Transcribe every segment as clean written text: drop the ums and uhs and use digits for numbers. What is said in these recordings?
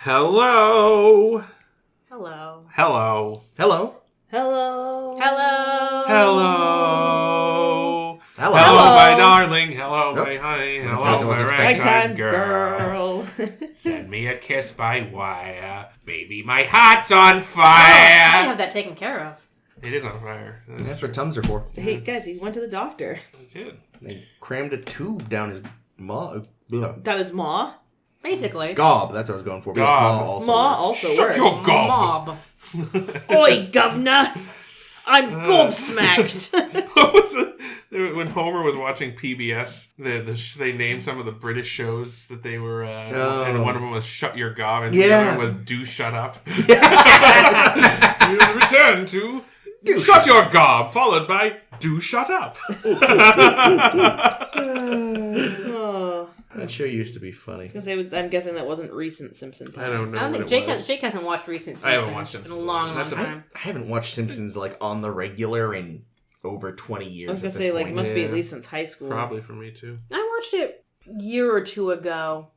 Hello. Hello. Hello. Hello. Hello. Hello. Hello. Hello. Hello, my darling. Hello, my honey. Hello, Guess it my wasn't ragtime girl. Send me a kiss by wire. Baby, my heart's on fire. I should have that taken care of. It is on fire. That's what Tums are for. Hey, guys, he went to the doctor. I did. They crammed a tube down his maw. Got his maw. Basically. Gob, that's what I was going for. Because Gob. maw also Maw works. also Shut works. your gob. Mob. Oi, governor! I'm gobsmacked. What was when Homer was watching PBS? They named some of the British shows that they were, and one of them was "Shut Your Gob," and the other was "Do Shut Up." Return to "Shut Your Gob," followed by "Do Shut Up." That show used to be funny. I was gonna say, I'm guessing that wasn't recent Simpson times. I don't know. I don't think Jake hasn't watched recent Simpsons. I haven't watched Simpsons in a long That's time. I haven't watched Simpsons on the regular in over 20 years. I was gonna at say, this it point. must be at least since high school. Probably for me too. I watched it a year or two ago.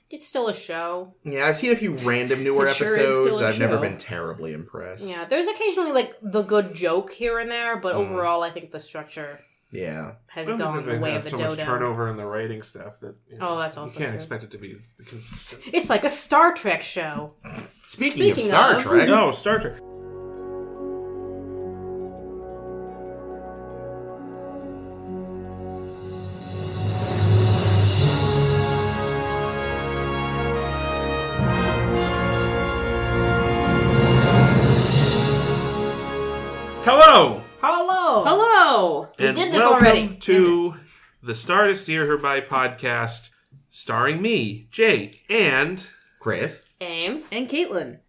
It's still a show. Yeah, I've seen a few random newer It sure is still episodes. a I've never show. been terribly impressed. Yeah, there's occasionally the good joke here and there, but overall, I think the structure Yeah. has Well, gone the they've way had of the so much dodo. turnover in the writing stuff that That's you also can't true. expect it to be consistent. It's like a Star Trek show. Speaking of Speaking Star of- Trek, No, Star Trek. Hello, Hello. Hello! We and did this welcome already. to the Star to Steer Her By podcast, starring me, Jake, and Chris. Ames. And Caitlin.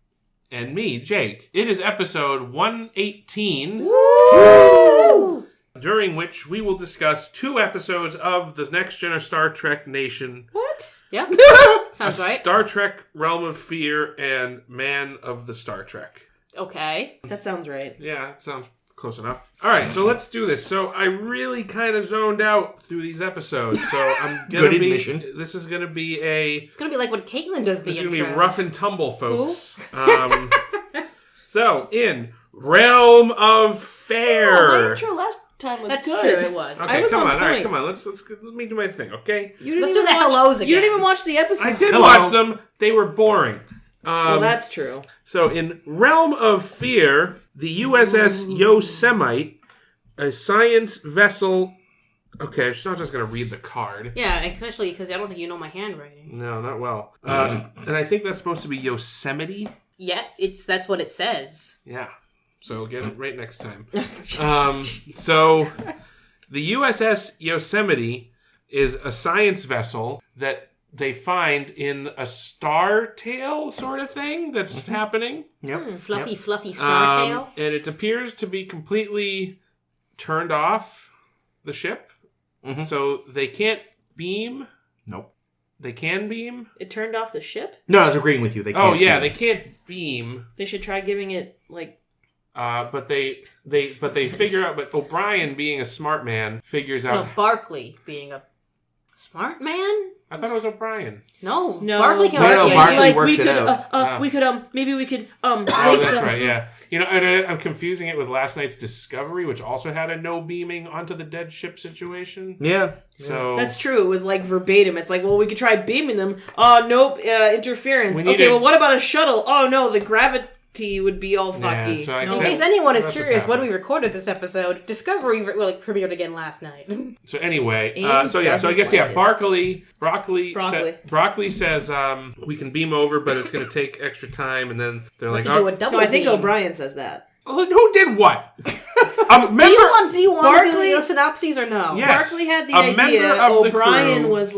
me, Jake. It is episode 118. Woo! During which we will discuss 2 episodes of the Next Gen Star Trek Nation, What? Yep. Sounds right. Star Trek Realm of Fear, and Man of the Star Trek. Okay. That sounds right. Yeah, it sounds close enough. All right, so let's do this. So I really kind of zoned out through these episodes, so I'm gonna Good admission. This is gonna be It's gonna be like when Caitlin does the This is intros. gonna be rough and tumble, folks. So in Realm of Fair. Oh, my intro last time was That's good. true, it was. Okay, I was come on on. All right, point. come on. Let's let me do my thing, okay? You didn't Let's even do the watch- hellos You didn't again. even watch the episode. I did Hello. watch them. They were boring. Well, that's true. So in Realm of Fear, the USS Yosemite, a science vessel. Okay, I'm not just going to read the card. Yeah, especially because I don't think you know my handwriting. No, not well. And I think that's supposed to be Yosemite. Yeah, that's what it says. Yeah. So get it right next time. So the USS Yosemite is a science vessel that they find in a star tail sort of thing that's happening. Yep. Fluffy star tail. And it appears to be completely turned off the ship. Mhm. So they can't beam. Nope. They can beam. It turned off the ship? No, I was agreeing with you. They can't They can't beam. They should try giving it, But they figure out. But O'Brien, being a smart man, figures No, out. Barclay being a smart man. I thought it was O'Brien. No, No. Barclay can No, argue. Barclay we worked could, it out. we could, maybe we could, Oh, make that's them- right. Yeah. You know, I'm confusing it with last night's Discovery, which also had a no beaming onto the dead ship situation. Yeah. So That's true. It was verbatim. It's well, we could try beaming them. Oh, nope, interference. We Okay, needed- well, what about a shuttle? Oh, no, the gravity would be all Yeah, fucky. so I- No. In case anyone is That's what's curious, when we happening. recorded this episode, Discovery premiered again last night. So anyway, Ames so I guess doesn't like it. Broccoli says we can beam over, but it's going to take extra time, and then they're like, If you do a oh, double No, I think beam. O'Brien says that. who did what? Remember, Do you want to do Barclay- the synopses or no? Yeah. Yes. Barclay had the A member idea. of the O'Brien crew- was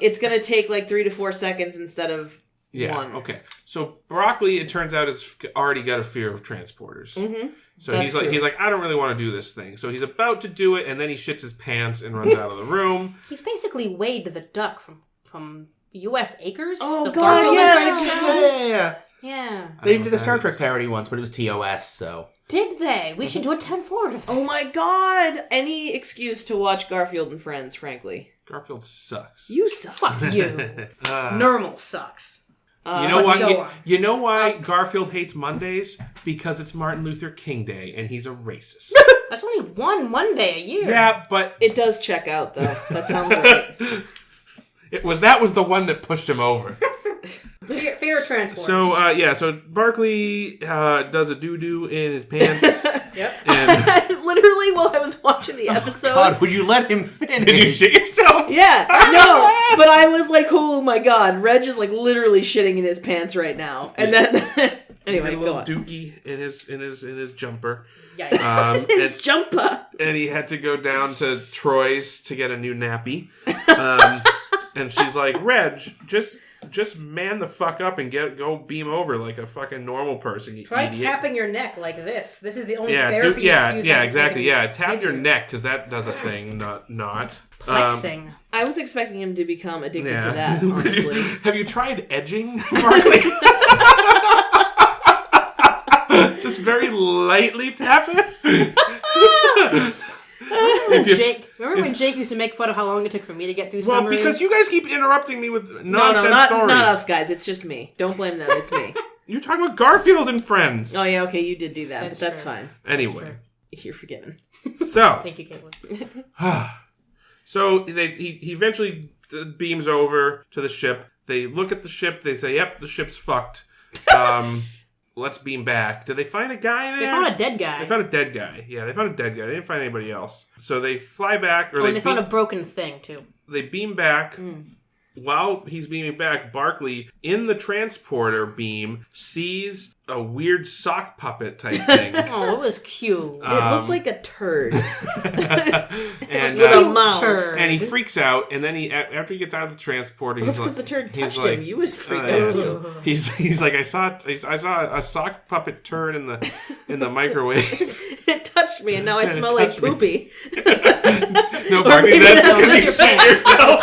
it's going to take 3 to 4 seconds instead of yeah, 1. okay. So Broccoli, it turns out, has already got a fear of transporters. Mm-hmm. So That's true. he's like, I don't really want to do this thing. So he's about to do it, and then he shits his pants and runs out of the room. He's basically Wade the Duck from U.S. Acres. Oh, the God, Garfield yeah, and Friends that's show. Yeah. Yeah. I They don't know did a what Star that Trek is. parody once, but it was TOS, so. Did they? We should do a 10-4 of that. Oh my God! Any excuse to watch Garfield and Friends, frankly. Garfield sucks. You suck. Fuck you. Normal sucks. You know but go why? on. You know why Garfield hates Mondays? Because it's Martin Luther King Day, and he's a racist. That's only one Monday a year. Yeah, but It does check out, though. That sounds right. that was the one that pushed him over. Fear of transport. So Barclay does a doo-doo in his pants. Yep. And Literally, while I was watching the episode. God, would you let him finish? did you shit yourself? Yeah, no, but I was like, oh my god, Reg is like literally shitting in his pants right now. And then, anyway, He had a go little on. dookie in his jumper. Yikes. His jumper. And he had to go down to Troy's to get a new nappy. And she's like, Reg, just man the fuck up and go beam over like a fucking normal person. You Try idiot. tapping your neck like this. This is the only Yeah, therapy excuse I exactly. can Yeah, tap give your you. neck because that does a thing. Not. Flexing. I was expecting him to become addicted Yeah. to that, honestly. Have you tried edging, Barclay? Just very lightly tap it. Remember when Jake used to make fun of how long it took for me to get through Well, summaries? because you guys keep interrupting me with No, nonsense stories. not us guys. It's just me. Don't blame them. It's me. You're talking about Garfield and Friends. Oh, yeah, okay, you did do that, That's but that's true. fine. Anyway, You're forgiven. so Thank you, Caitlin. so he eventually beams over to the ship. They look at the ship. They say, "Yep, the ship's fucked. Let's beam back." Did they find a guy there? They found a dead guy. They found a dead guy. Yeah, they found a dead guy. They didn't find anybody else. So they fly back, or and they found a broken thing, too. they beam back. While he's beaming back, Barclay, in the transporter beam, sees a weird sock puppet type thing. Oh, it was cute. It looked like a turd. and With a mouth. Turd. and he freaks out, and then after he gets out of the transporter, That's he's because like, the turd he's touched him. You would freak yeah. out too. He's like, I saw a sock puppet turd in the microwave. It touched me, and now I Yeah, it smell like touched me. poopy. No, Barclay, maybe that's that's just because you your shit pants. yourself.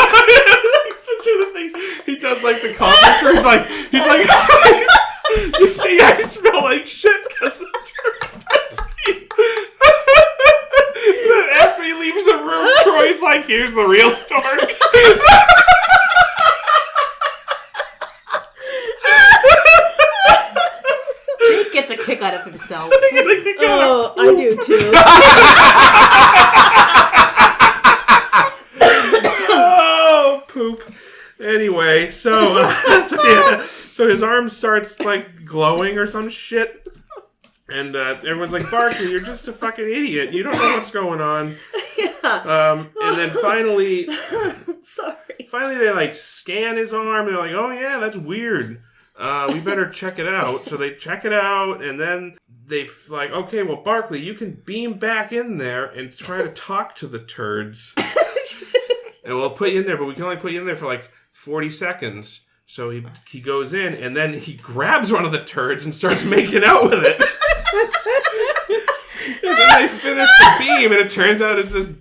Picture the things he does, like the commenter. He's like, you see, I smell like shit because the turd touched me. Then after he leaves the room, Troy's like, here's the real story. Jake gets a kick out of himself. Oh, I do too. Oh, poop. Anyway, so his arm starts like glowing or some shit, and everyone's like, Barclay, you're just a fucking idiot. You don't know what's going on. And then finally they like scan his arm. They're like, oh yeah, that's weird. We better check it out. So they check it out, and then they like, okay, well, Barclay, you can beam back in there and try to talk to the turds. And we'll put you in there, but we can only put you in there for like 40 seconds. So he goes in, and then he grabs one of the turds and starts making out with it. And then they finish the beam, and it turns out it's this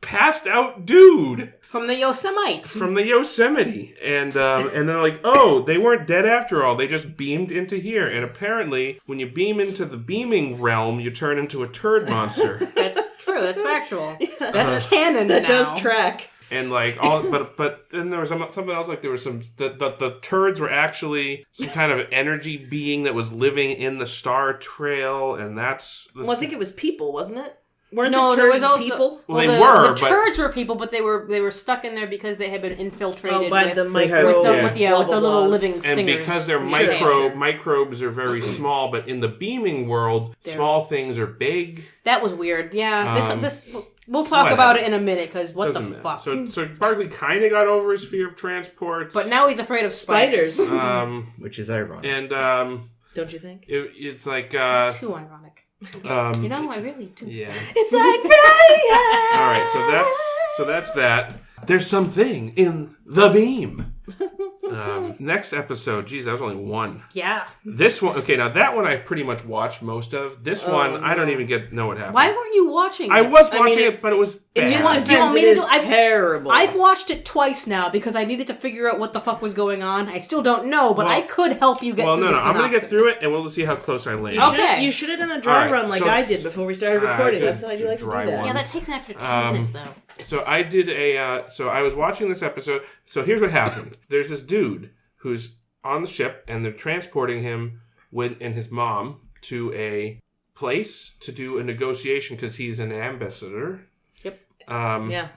passed out dude From the Yosemite. from the Yosemite. And they're like, oh, they weren't dead after all. They just beamed into here. And apparently, when you beam into the beaming realm, you turn into a turd monster. That's true. That's factual. That's canon That now. does track. And like all, but then there was something else. Like there was some the turds were actually some kind of energy being that was living in the star trail, and that's. Well, I think it was people, wasn't it? Weren't No, the there turds was also people? Well, they were, the but turds were people, but they were stuck in there because they had been infiltrated Oh, by with, the They had- micro. with the blah, blah, little blahs. living and fingers. because they're Sure. microbes are very small, but in the beaming world, small things are big. That was weird. Yeah, this we'll talk whatever. about it in a minute because what Doesn't the matter. fuck. So Barclay kind of got over his fear of transports, But now he's afraid of spiders. Spiders. Which is ironic. and Don't you think? it's like Too ironic. You know, I really do. yeah. It's like fire! All right, so that's that. There's something in the beam. Next episode, geez, that was only one. Yeah. This one, okay, now that one I pretty much watched most of. This one, I don't even know what happened. Why weren't you watching it? I was watching mean, it, but it was In bad. his Do you want defense, me it to is do- I've- terrible. I've watched it twice now because I needed to figure out what the fuck was going on. I still don't know, but Well- I could help you get well, through no, the I'm going to get synopsis. through it, and we'll see how close I land. Okay. You should have done a dry All right, run like so- I did before we started recording. did That's how I do like to do dry that. one. Yeah, that takes an extra 10 minutes, though. So I did so I was watching this episode. So here's what happened. There's this dude who's on the ship, and they're transporting him and his mom to a place to do a negotiation because he's an ambassador. Yep. Yeah.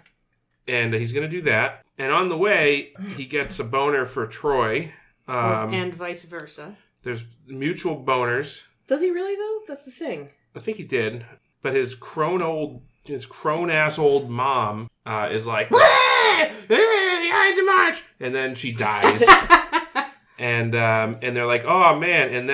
And he's going to do that. And on the way, he gets a boner for Troi. And vice versa. There's mutual boners. Does he really, though? That's the thing. I think he did. But his crone-ass old mom is like, the Ides of March! And then she dies. and they're like, oh, man. And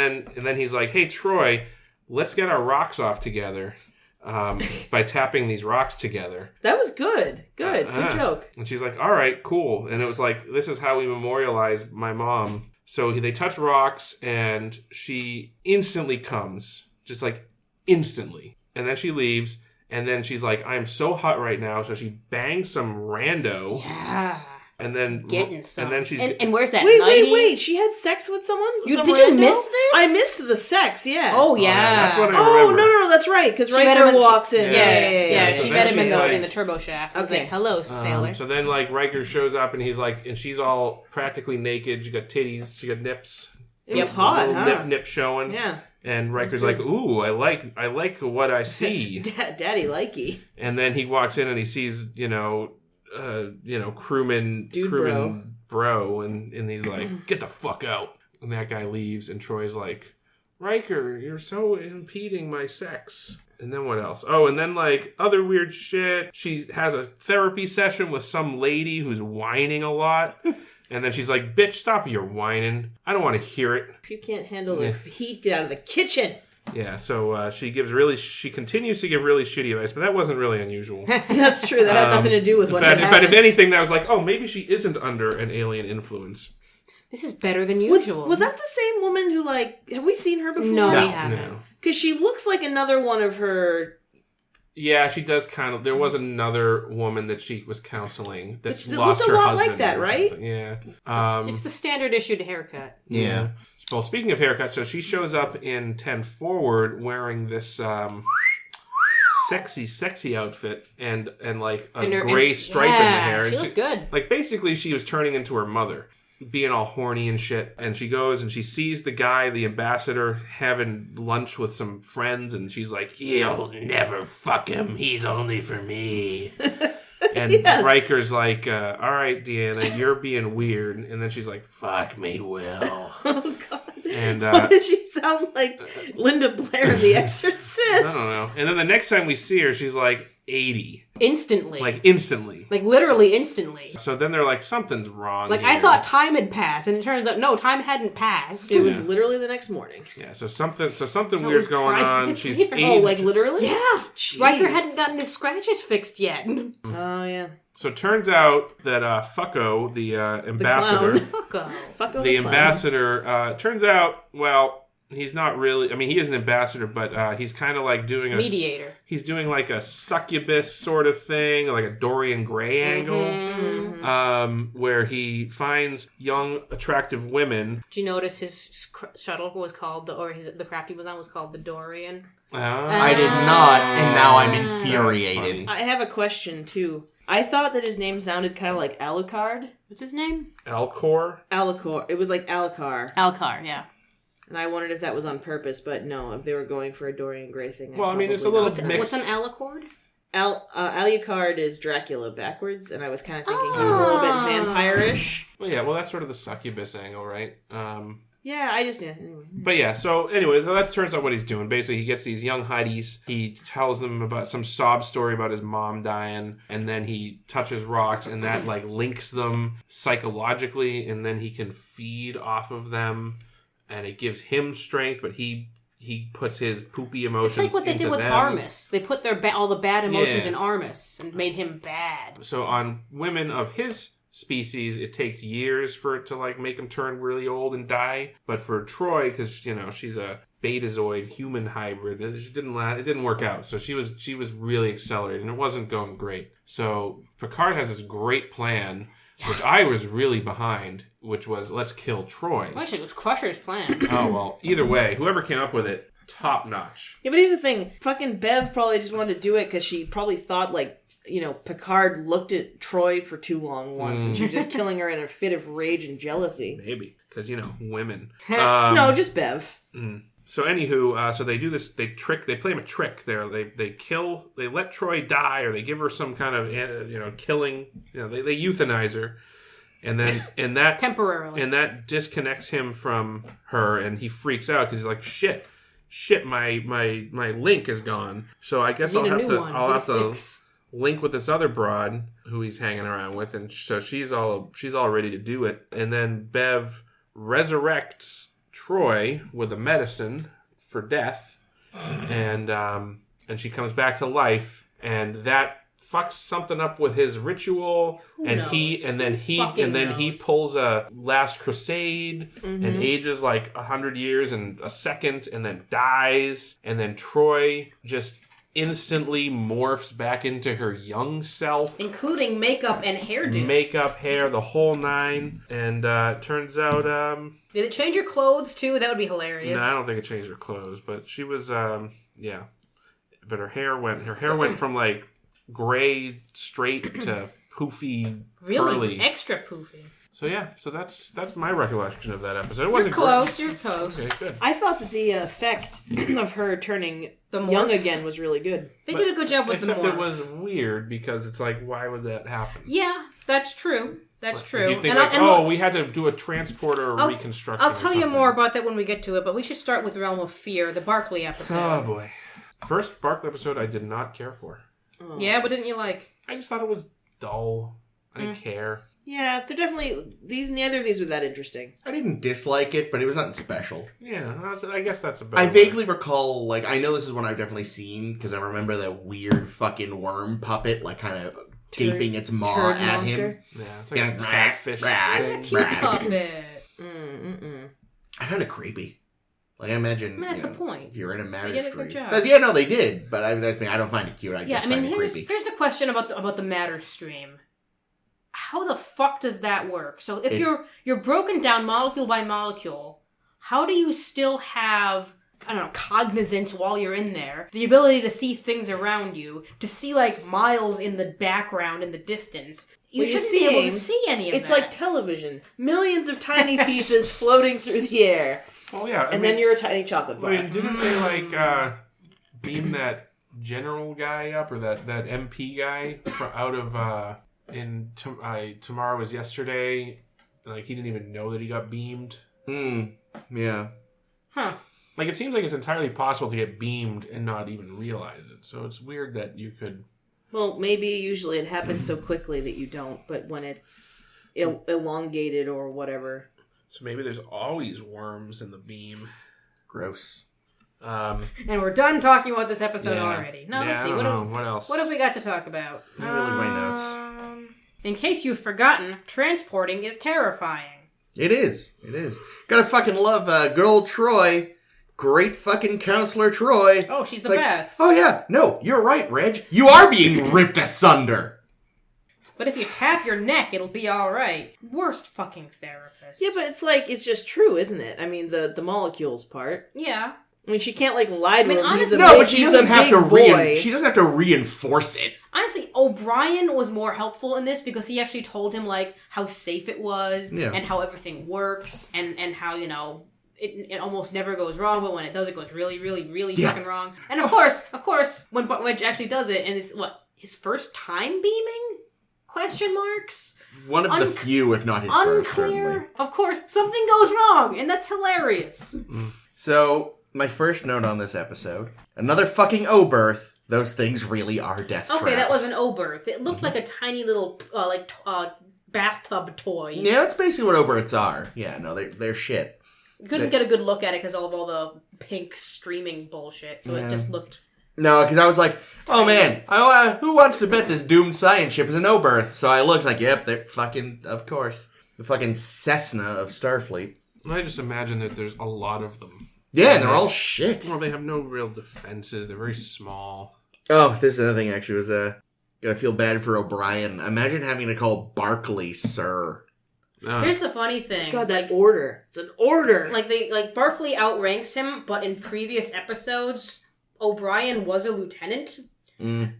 then he's like, hey, Troi, let's get our rocks off together. By tapping these rocks together. That was good. Good joke. And she's like, all right, cool. And it was like, this is how we memorialize my mom. So they touch rocks, and she instantly comes. Just like, instantly. And then she leaves, and then she's like, I'm so hot right now. So she bangs some rando. Yeah. And then Getting some. And then she's... And where's that Wait. She had sex with someone? Did you miss this? I missed the sex, yeah. Oh, yeah. That's what I Oh, remember. no, that's right. Because She met Riker him in- walks in. Yeah, So she then met him she's like- in the turbo shaft. I was Okay. like, hello, sailor. So then, like, Riker shows up, and he's like... And she's all practically naked. She got titties. She got nips. It was hot, Little huh? nip showing. Yeah. And Riker's like, ooh, I like what I see. Daddy likey. And then he walks in and he sees, crewman bro, and he's like, get the fuck out. And that guy leaves, and Troy's like, Riker, you're so impeding my sex. And then what else? Oh, and then, like, other weird shit. She has a therapy session with some lady who's whining a lot. And then she's like, bitch, stop your whining. I don't want to hear it. If you can't handle the heat, get out of the kitchen. Yeah, so she continues to give really shitty advice, but that wasn't really unusual. That's true. That had nothing to do with what in fact, happened. if anything, that was like, oh, maybe she isn't under an alien influence. This is better than usual. Was that the same woman who, like, have we seen her before? No, No. we haven't. No. Because she looks like another one of her... Yeah, she does kind of. There was another woman that she was counseling that That lost looked a her lot husband like that, or right? something. Yeah. It's the standard issued haircut. Yeah. Well, speaking of haircut, so she shows up in 10 Forward wearing this sexy outfit and like a gray stripe in the hair. She And looked good. Like, basically, she was turning into her mother, being all horny and shit. And she goes and she sees the guy, the ambassador, having lunch with some friends, and she's like, you'll never fuck him. He's only for me. And Riker's like, all right, Deanna, you're being weird. And then she's like, fuck me, Will. Oh, God. And Why does she sound like Linda Blair in The Exorcist? I don't know. And then the next time we see her, she's like 80. Instantly. Like, instantly. Like, literally instantly. So then they're like, something's wrong Like, here. I thought time had passed, and it turns out, no, time hadn't passed. It was literally the next morning. Yeah, so something It weird's was going 5 on. minutes She's later. aged. Oh, like literally? Yeah. Jeez. Riker hadn't gotten his scratches fixed yet. Oh, yeah. So it turns out that Fucko, the ambassador, Fucko. the ambassador, turns out, well, he's not really, I mean, he is an ambassador, but he's kind of like doing a... Mediator. He's doing like a succubus sort of thing, like a Dorian Gray angle, where he finds young, attractive women. Did you notice his shuttle was called, the craft he was on was called the Dorian? I did not, and now I'm That's infuriated. funny. I have a question, too. I thought that his name sounded kind of like Alucard. What's his name? Alcor? Alucard. It was like Alucard. Alcar, yeah. And I wondered if that was on purpose, but no, if they were going for a Dorian Gray thing. Well, I mean, it's a little What's mixed. an alicord? Alucard is Dracula backwards, and I was kind of thinking he was a little bit vampire-ish. Well, yeah, well, that's sort of the succubus angle, right? Yeah, I just... Anyway. But yeah, so anyway, so that turns out what he's doing. Basically, he gets these young Heidies. He tells them about some sob story about his mom dying, and then he touches rocks, and that like links them psychologically, and then he can feed off of them, and it gives him strength. But he puts his poopy emotions. It's like what they did into with them. Armus. They put their all the bad emotions Yeah. in Armus and made him bad. So on women of his species, it takes years for it to like make him turn really old and die. But for Troi, because she's a Betazoid human hybrid, it didn't work out. So she was really accelerated, and it wasn't going great. So Picard has this great plan, which I was really behind, which was let's kill Troi. Actually, it was Crusher's plan. Oh well, either way, whoever came up with it, top notch. Yeah, but here's the thing. Fucking Bev probably just wanted to do it because she probably thought, like, Picard looked at Troi for too long once, and she was just killing her in a fit of rage and jealousy. Maybe. Because, women. No, just Bev. So anywho, so they do this, they play him a trick there. They let Troi die, or they give her some kind of, killing, they euthanize her. And then, that temporarily. And that disconnects him from her, and he freaks out because he's like, shit, my link is gone. So I guess I'll have to link with this other broad who he's hanging around with, and so she's all ready to do it. And then Bev resurrects Troi with a medicine for death, and she comes back to life, and that fucks something up with his ritual, and then he pulls a Last Crusade and ages like 100 years in a second, and then dies, and then Troi just instantly morphs back into her young self, including makeup and hairdo. Makeup, hair, the whole nine. And turns out did it change her clothes too? That would be hilarious. No, I don't think it changed her clothes, but she was yeah. But her hair went from like gray straight to poofy, really curly. Extra poofy. So yeah, that's my recollection of that episode. You're close. Okay, good. I thought that the effect of her turning young again was really good. They did a good job with the morph. Except it was weird because it's like, why would that happen? Yeah, that's true. That's true. You think we had to do a transporter reconstruction. I'll tell you more about that when we get to it, but we should start with Realm of Fear, the Barclay episode. Oh boy. First Barclay episode I did not care for. Oh. Yeah, but didn't you like? I just thought it was dull. I didn't care. Yeah, they're definitely neither of these were that interesting. I didn't dislike it, but it was nothing special. Yeah, I guess that's a better I vaguely recall, like, I know this is one I've definitely seen, because I remember that weird fucking worm puppet, like, kind of gaping its maw at monster. him. Yeah, it's like a catfish thing. It's a cute puppet. I found it creepy. Like, I imagine, that's the point. if you're in a marriage they did a good job. Yeah, no, they did, but I don't find it cute. I just find it creepy. Here's the question about the matter stream. How the fuck does that work? So if you're broken down molecule by molecule, how do you still have, I don't know, cognizance while you're in there? The ability to see things around you, to see like miles in the background, in the distance. You shouldn't be able to see any of that. It's like television. Millions of tiny pieces floating through the air. Oh yeah. Then you're a tiny chocolate bar. I mean, didn't they beam that general guy up, or that MP guy out of... Tomorrow Was Yesterday, like he didn't even know that he got beamed. Yeah. Huh. Like it seems like it's entirely possible to get beamed and not even realize it. So it's weird that you could. Well, maybe usually it happens so quickly that you don't, but when it's elongated or whatever. So maybe there's always worms in the beam. Gross. And we're done talking about this episode already. Now let's see. What else? What have we got to talk about? I really like my notes. In case you've forgotten, transporting is terrifying. It is. Gotta fucking love good old Troi. Great fucking counselor Troi. Oh, she's the best. Oh yeah, no, you're right, Reg. You are being ripped asunder. But if you tap your neck, it'll be alright. Worst fucking therapist. Yeah, but it's just true, isn't it? I mean, the molecules part. Yeah. I mean, she can't lie to him. Honestly, but she doesn't have to she doesn't have to reinforce it. Honestly, O'Brien was more helpful in this because he actually told him like how safe it was and how everything works and how, it almost never goes wrong, but when it does, it goes really, really, really fucking wrong. And of course, when Wedge actually does it, and it's his first time beaming? Question marks? One of the few, if not his first, certainly. Of course, something goes wrong, and that's hilarious. So, my first note on this episode, another fucking O-birth. Those things really are death traps. Okay, that was an O-birth. It looked like a tiny little, bathtub toy. Yeah, that's basically what O-births are. Yeah, no, they're shit. You couldn't get a good look at it because of all the pink streaming bullshit, so it just looked... No, because I was like, oh man, who wants to bet this doomed science ship is an O-birth? So I looked like, yep, they're fucking, of course. The fucking Cessna of Starfleet. I just imagine that there's a lot of them. Yeah, and they're all shit. Well, they have no real defenses. They're very small. Oh, there's another thing, actually, was, gotta feel bad for O'Brien. Imagine having to call Barclay Sir. Here's the funny thing. God, that order. It's an order. Like Barclay outranks him, but in previous episodes, O'Brien was a lieutenant.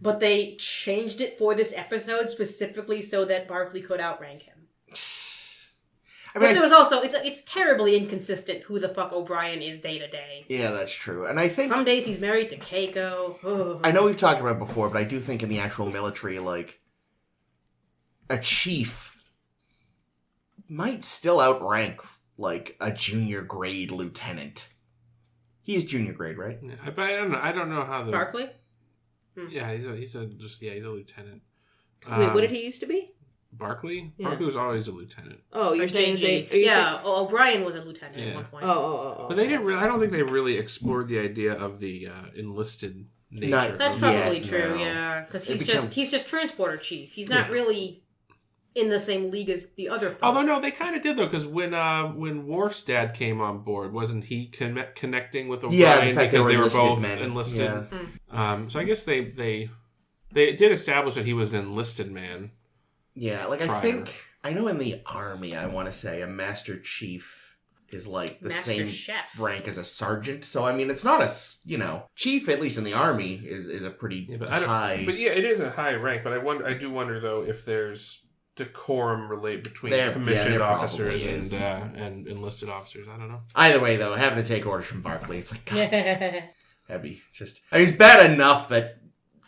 but they changed it for this episode specifically so that Barclay could outrank him. But there was also, it's terribly inconsistent who the fuck O'Brien is day to day. Yeah, that's true. And I think... Some days he's married to Keiko. Ugh. I know we've talked about it before, but I do think in the actual military, like, a chief might still outrank, like, a junior grade lieutenant. He is junior grade, right? Yeah, but I don't know how the... Barclay? Yeah, he's a lieutenant. Wait, what did he used to be? Barclay? Yeah. Barclay was always a lieutenant. Oh, you're saying JG. they... O'Brien was a lieutenant at one point. But they didn't. I don't think they really explored the idea of the enlisted nature. That's probably true. Yeah, because he's just transporter chief. He's not really in the same league as the other folk. Although no, they kind of did though, because when Worf's dad came on board, wasn't he connecting with O'Brien because they were both enlisted? Yeah. So I guess they did establish that he was an enlisted man. Yeah, like prior. I know in the Army, I want to say a Master Chief is like the same rank as a sergeant. So, I mean, it's not chief, at least in the Army, is a pretty high... But yeah, it is a high rank, but I do wonder, though, if there's decorum between commissioned officers and enlisted officers. I don't know. Either way, though, having to take orders from Barclay, it's like, God, that'd be just... I mean, it's bad enough that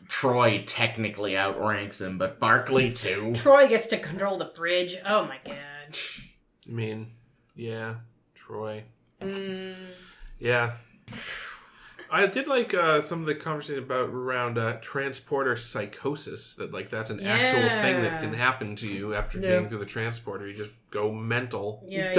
Troi technically outranks him, but Barclay too. Troi gets to control the bridge. Oh my god. I mean, yeah, Troi. Yeah. I did like some of the conversation around transporter psychosis. That that's an actual thing that can happen to you after getting through the transporter. You just go mental. Yeah,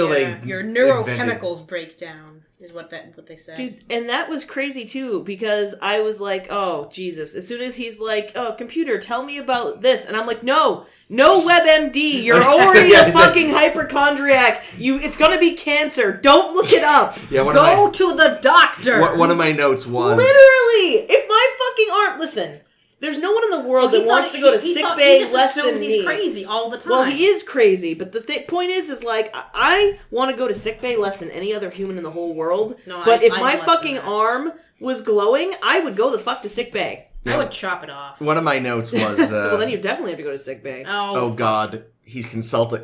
your neurochemicals break down. Is what they said. Dude, and that was crazy too, because I was like, oh, Jesus. As soon as he's like, oh, computer, tell me about this. And I'm like, no WebMD. You're already a fucking hypochondriac. It's gonna be cancer. Don't look it up. Go to the doctor. One of my notes was... Literally! If my fucking arm... Listen... There's no one in the world that wants to go to sickbay less than me. He's crazy all the time. Well, he is crazy, but the point is like, I want to go to sickbay less than any other human in the whole world. No, but if my fucking arm was glowing, I would go the fuck to sickbay. I would chop it off. One of my notes was... well, then you definitely have to go to sickbay. Oh God. He's consulting...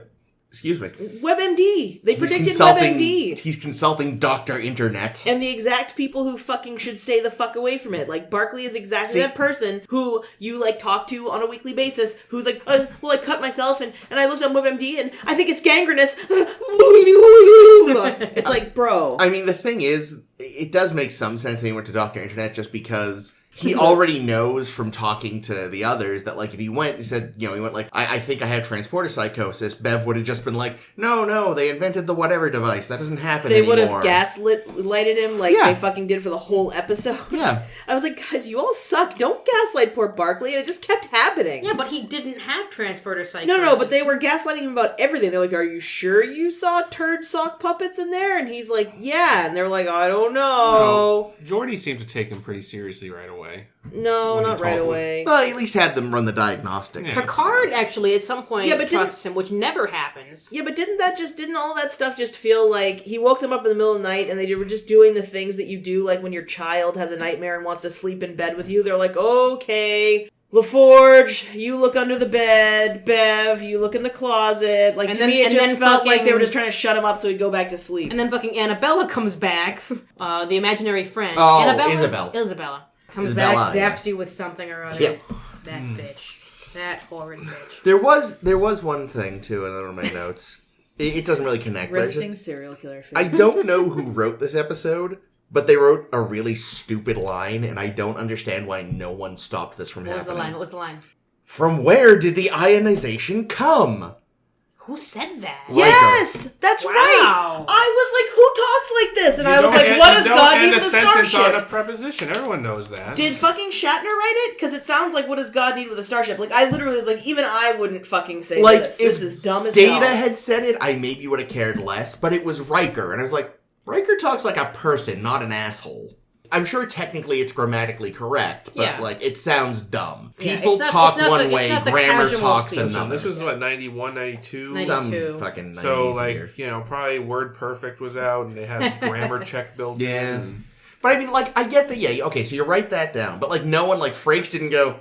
Excuse me. WebMD. They predicted WebMD. He's consulting Dr. Internet. And the exact people who fucking should stay the fuck away from it. Like, Barclay is exactly that person who you, talk to on a weekly basis, who's like, well, I cut myself, and I looked on WebMD, and I think it's gangrenous. It's like, bro. I mean, the thing is, it does make some sense that he went to Dr. Internet just because... He already knows from talking to the others that, if he went and said, he went I think I have transporter psychosis, Bev would have just been like, no, they invented the whatever device. That doesn't happen anymore. They would have gaslighted him they fucking did for the whole episode. Yeah. I was like, guys, you all suck. Don't gaslight poor Barclay. And it just kept happening. Yeah, but he didn't have transporter psychosis. No, but they were gaslighting him about everything. They're like, are you sure you saw turd sock puppets in there? And he's like, yeah. And they're like, I don't know. No, Geordi seemed to take him pretty seriously right away. No, not right away. Well, he at least had them run the diagnostics. Yeah, Picard actually at some point trusts him, which never happens. Yeah, but didn't all that stuff just feel like he woke them up in the middle of the night and they were just doing the things that you do when your child has a nightmare and wants to sleep in bed with you? They're like, okay, LaForge, you look under the bed. Bev, you look in the closet. To me, it just felt like they were just trying to shut him up so he'd go back to sleep. And then fucking Annabella comes back, the imaginary friend. Oh, Isabella. Comes back, zaps you with something or other. Yeah. That bitch. That horrid bitch. There was one thing, too, in one of my notes. It doesn't really connect. Resting serial killer face. I don't know who wrote this episode, but they wrote a really stupid line, and I don't understand why no one stopped this from happening. What was the line? From where did the ionization come? Who said that? Yes! That's right! I was like, who talks like this? And I was like, what does God need with a starship? On a preposition. Everyone knows that. Did fucking Shatner write it? Because it sounds like, what does God need with a starship? I literally was like, even I wouldn't fucking say this. This is dumb as hell. Data had said it, I maybe would have cared less, but it was Riker. And I was like, Riker talks like a person, not an asshole. I'm sure technically it's grammatically correct, but it sounds dumb. People talk one way, grammar talks another. This was 91, 92? 92. Some fucking 90s So probably Word Perfect was out and they had grammar check built in. But I mean, like, I get that, yeah, okay, so you write that down. But, like, no one, like, Frakes didn't go,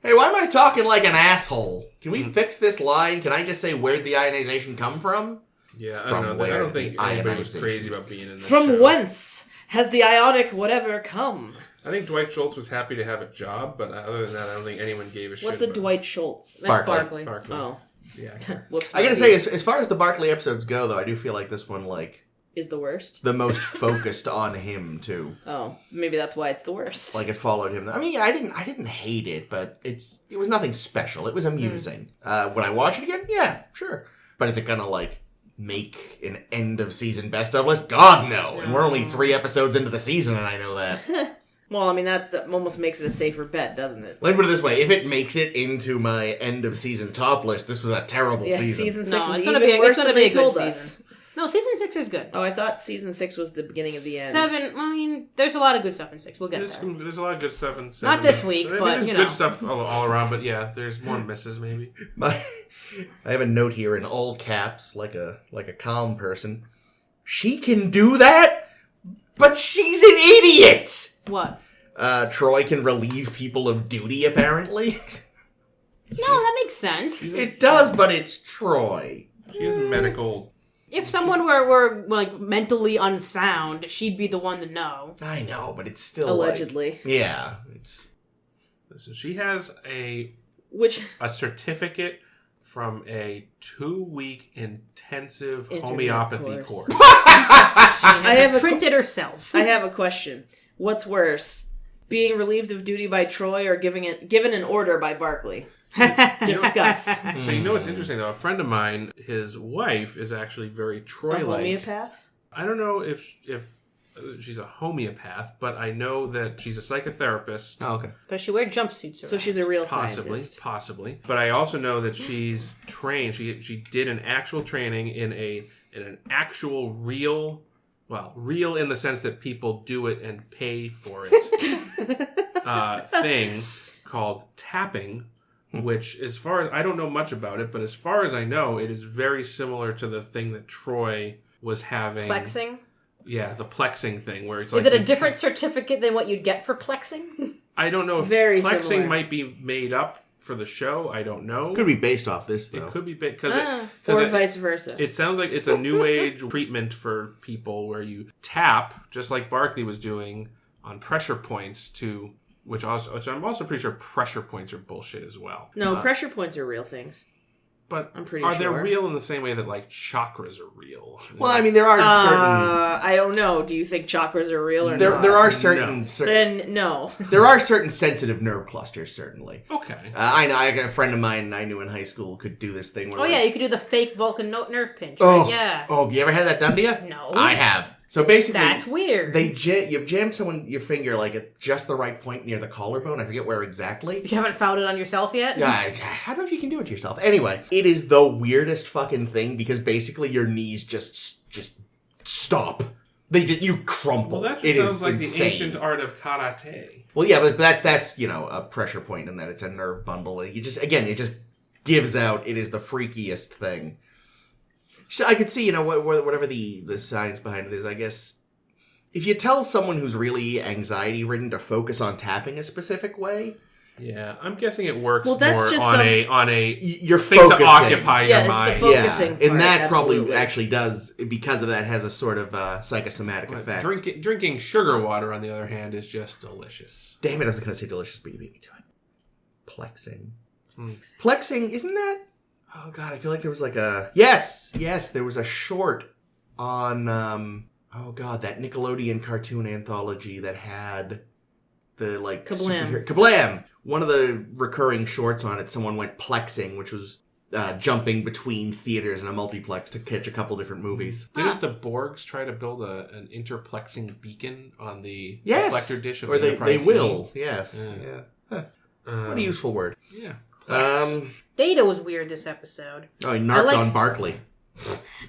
hey, why am I talking like an asshole? Can we fix this line? Can I just say where'd the ionization come from? Yeah, I don't know. I don't think anybody was crazy about being in this From show. whence has the ionic whatever come? I think Dwight Schultz was happy to have a job, but other than that, I don't think anyone gave a shit. What's a Dwight Schultz? That's Barclay. Barclay. Oh. Yeah. Whoops. I gotta say, as far as the Barclay episodes go, though, I do feel like this one, like, is the worst. the most focused on him, too. Oh, maybe that's why it's the worst. Like, it followed him. I mean, yeah, I didn't hate it, but it was nothing special. It was amusing. Would I watch it again? Yeah, sure. But is it gonna, like, make an end of season best of list? God, no. And we're only 3 episodes into the season, and I know that. Well, I mean, that's almost makes it a safer bet, doesn't it? Let me put it this way. If it makes it into my end of season top list, this was a terrible season. Season 6 No, is it's even gonna be worse than a they good told season. us. No, season 6 is good. Oh, I thought season 6 was the beginning of the end. 7, I mean, there's a lot of good stuff in 6. We'll get there. There's a lot of good stuff in 7. Not this week, I mean, but, there's you good know. stuff all around, but yeah, there's more misses, maybe. I have a note here in all caps, like a calm person. She can do that, but she's an idiot! What? Troi can relieve people of duty, apparently. No, that makes sense. It does, but it's Troi. She has medical... If someone were like mentally unsound, she'd be the one to know. I know, but it's still Allegedly. like, yeah. Listen, she has a certificate from a 2-week intensive Internet homeopathy course. I have printed herself. I have a question. What's worse, being relieved of duty by Troi or given an order by Barclay? Discuss. So you know what's interesting though? A friend of mine, his wife is actually very Troi-like. A homeopath? I don't know if she's a homeopath, but I know that she's a psychotherapist. Oh, okay. Does she wear jumpsuits? So she's a real Possibly. scientist. But I also know that she's trained. She did an actual training in an actual real in the sense that people do it and pay for it. Thing called tapping. Which, as far as I don't know much about it, but as far as I know, it is very similar to the thing that Troi was having. Plexing? Yeah, the plexing thing, where it's Is like... it a different certificate than what you'd get for plexing? I don't know if Very plexing similar. might be made up for the show. I don't know. Could be based off this, though. It could be because Or vice versa. It sounds like it's a new age treatment for people where you tap, just like Barclay was doing, on pressure points to... Which I'm also pretty sure pressure points are bullshit as well. No, pressure points are real things. But I'm pretty are sure. they real in the same way that like chakras are real? Well, I mean, there are certain... I don't know. Do you think chakras are real or not? There are certain... Then no. There are certain sensitive nerve clusters, certainly. Okay. I know. A friend of mine I knew in high school could do this thing where... Oh, yeah, you could do the fake Vulcan nerve pinch, right? Yeah. Oh, have you ever had that done to you? No. I have. So basically... That's weird. You've jammed your finger like at just the right point near the collarbone. I forget where exactly. You haven't found it on yourself yet? Yeah, I don't know if you can do it to yourself. Anyway, it is the weirdest fucking thing because basically your knees just stop. You crumple. Well, that It just sounds is like insane. the ancient art of karate. Well, yeah, but that's a pressure point in that it's a nerve bundle. And it just gives out. It is the freakiest thing. So I could see, whatever the science behind it is, I guess, if you tell someone who's really anxiety-ridden to focus on tapping a specific way... Yeah, I'm guessing it works Well, that's more just on a you're thing focusing. to occupy Yeah, your it's the mind. focusing part, and that absolutely. probably actually does, because of that, has a sort of psychosomatic effect. Drinking sugar water, on the other hand, is just delicious. Damn it, I was going to say delicious, but you beat me to it. Plexing. Plexing, isn't that... Oh, God, I feel like there was like a... Yes, there was a short on, that Nickelodeon cartoon anthology that had the, like... Kablam. Kablam! One of the recurring shorts on it, someone went plexing, which was jumping between theaters and a multiplex to catch a couple different movies. Didn't the Borgs try to build an interplexing beacon on the Yes! reflector dish of Or the they Enterprise will, E? yes. Yeah. Yeah. Huh. What a useful word. Yeah. Data was weird this episode. Oh, he narked on Barclay.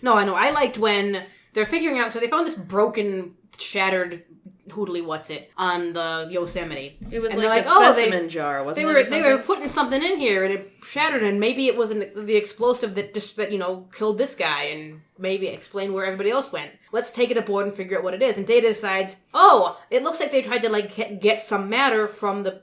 No, I know. I liked when they're figuring out... So they found this broken, shattered hoodly what's it on the Yosemite. It was And like they're a specimen jar, wasn't it? They were putting something in here and it shattered, and maybe it wasn't the explosive that killed this guy, and maybe explain where everybody else went. Let's take it aboard and figure out what it is. And Data decides, it looks like they tried to get some matter from the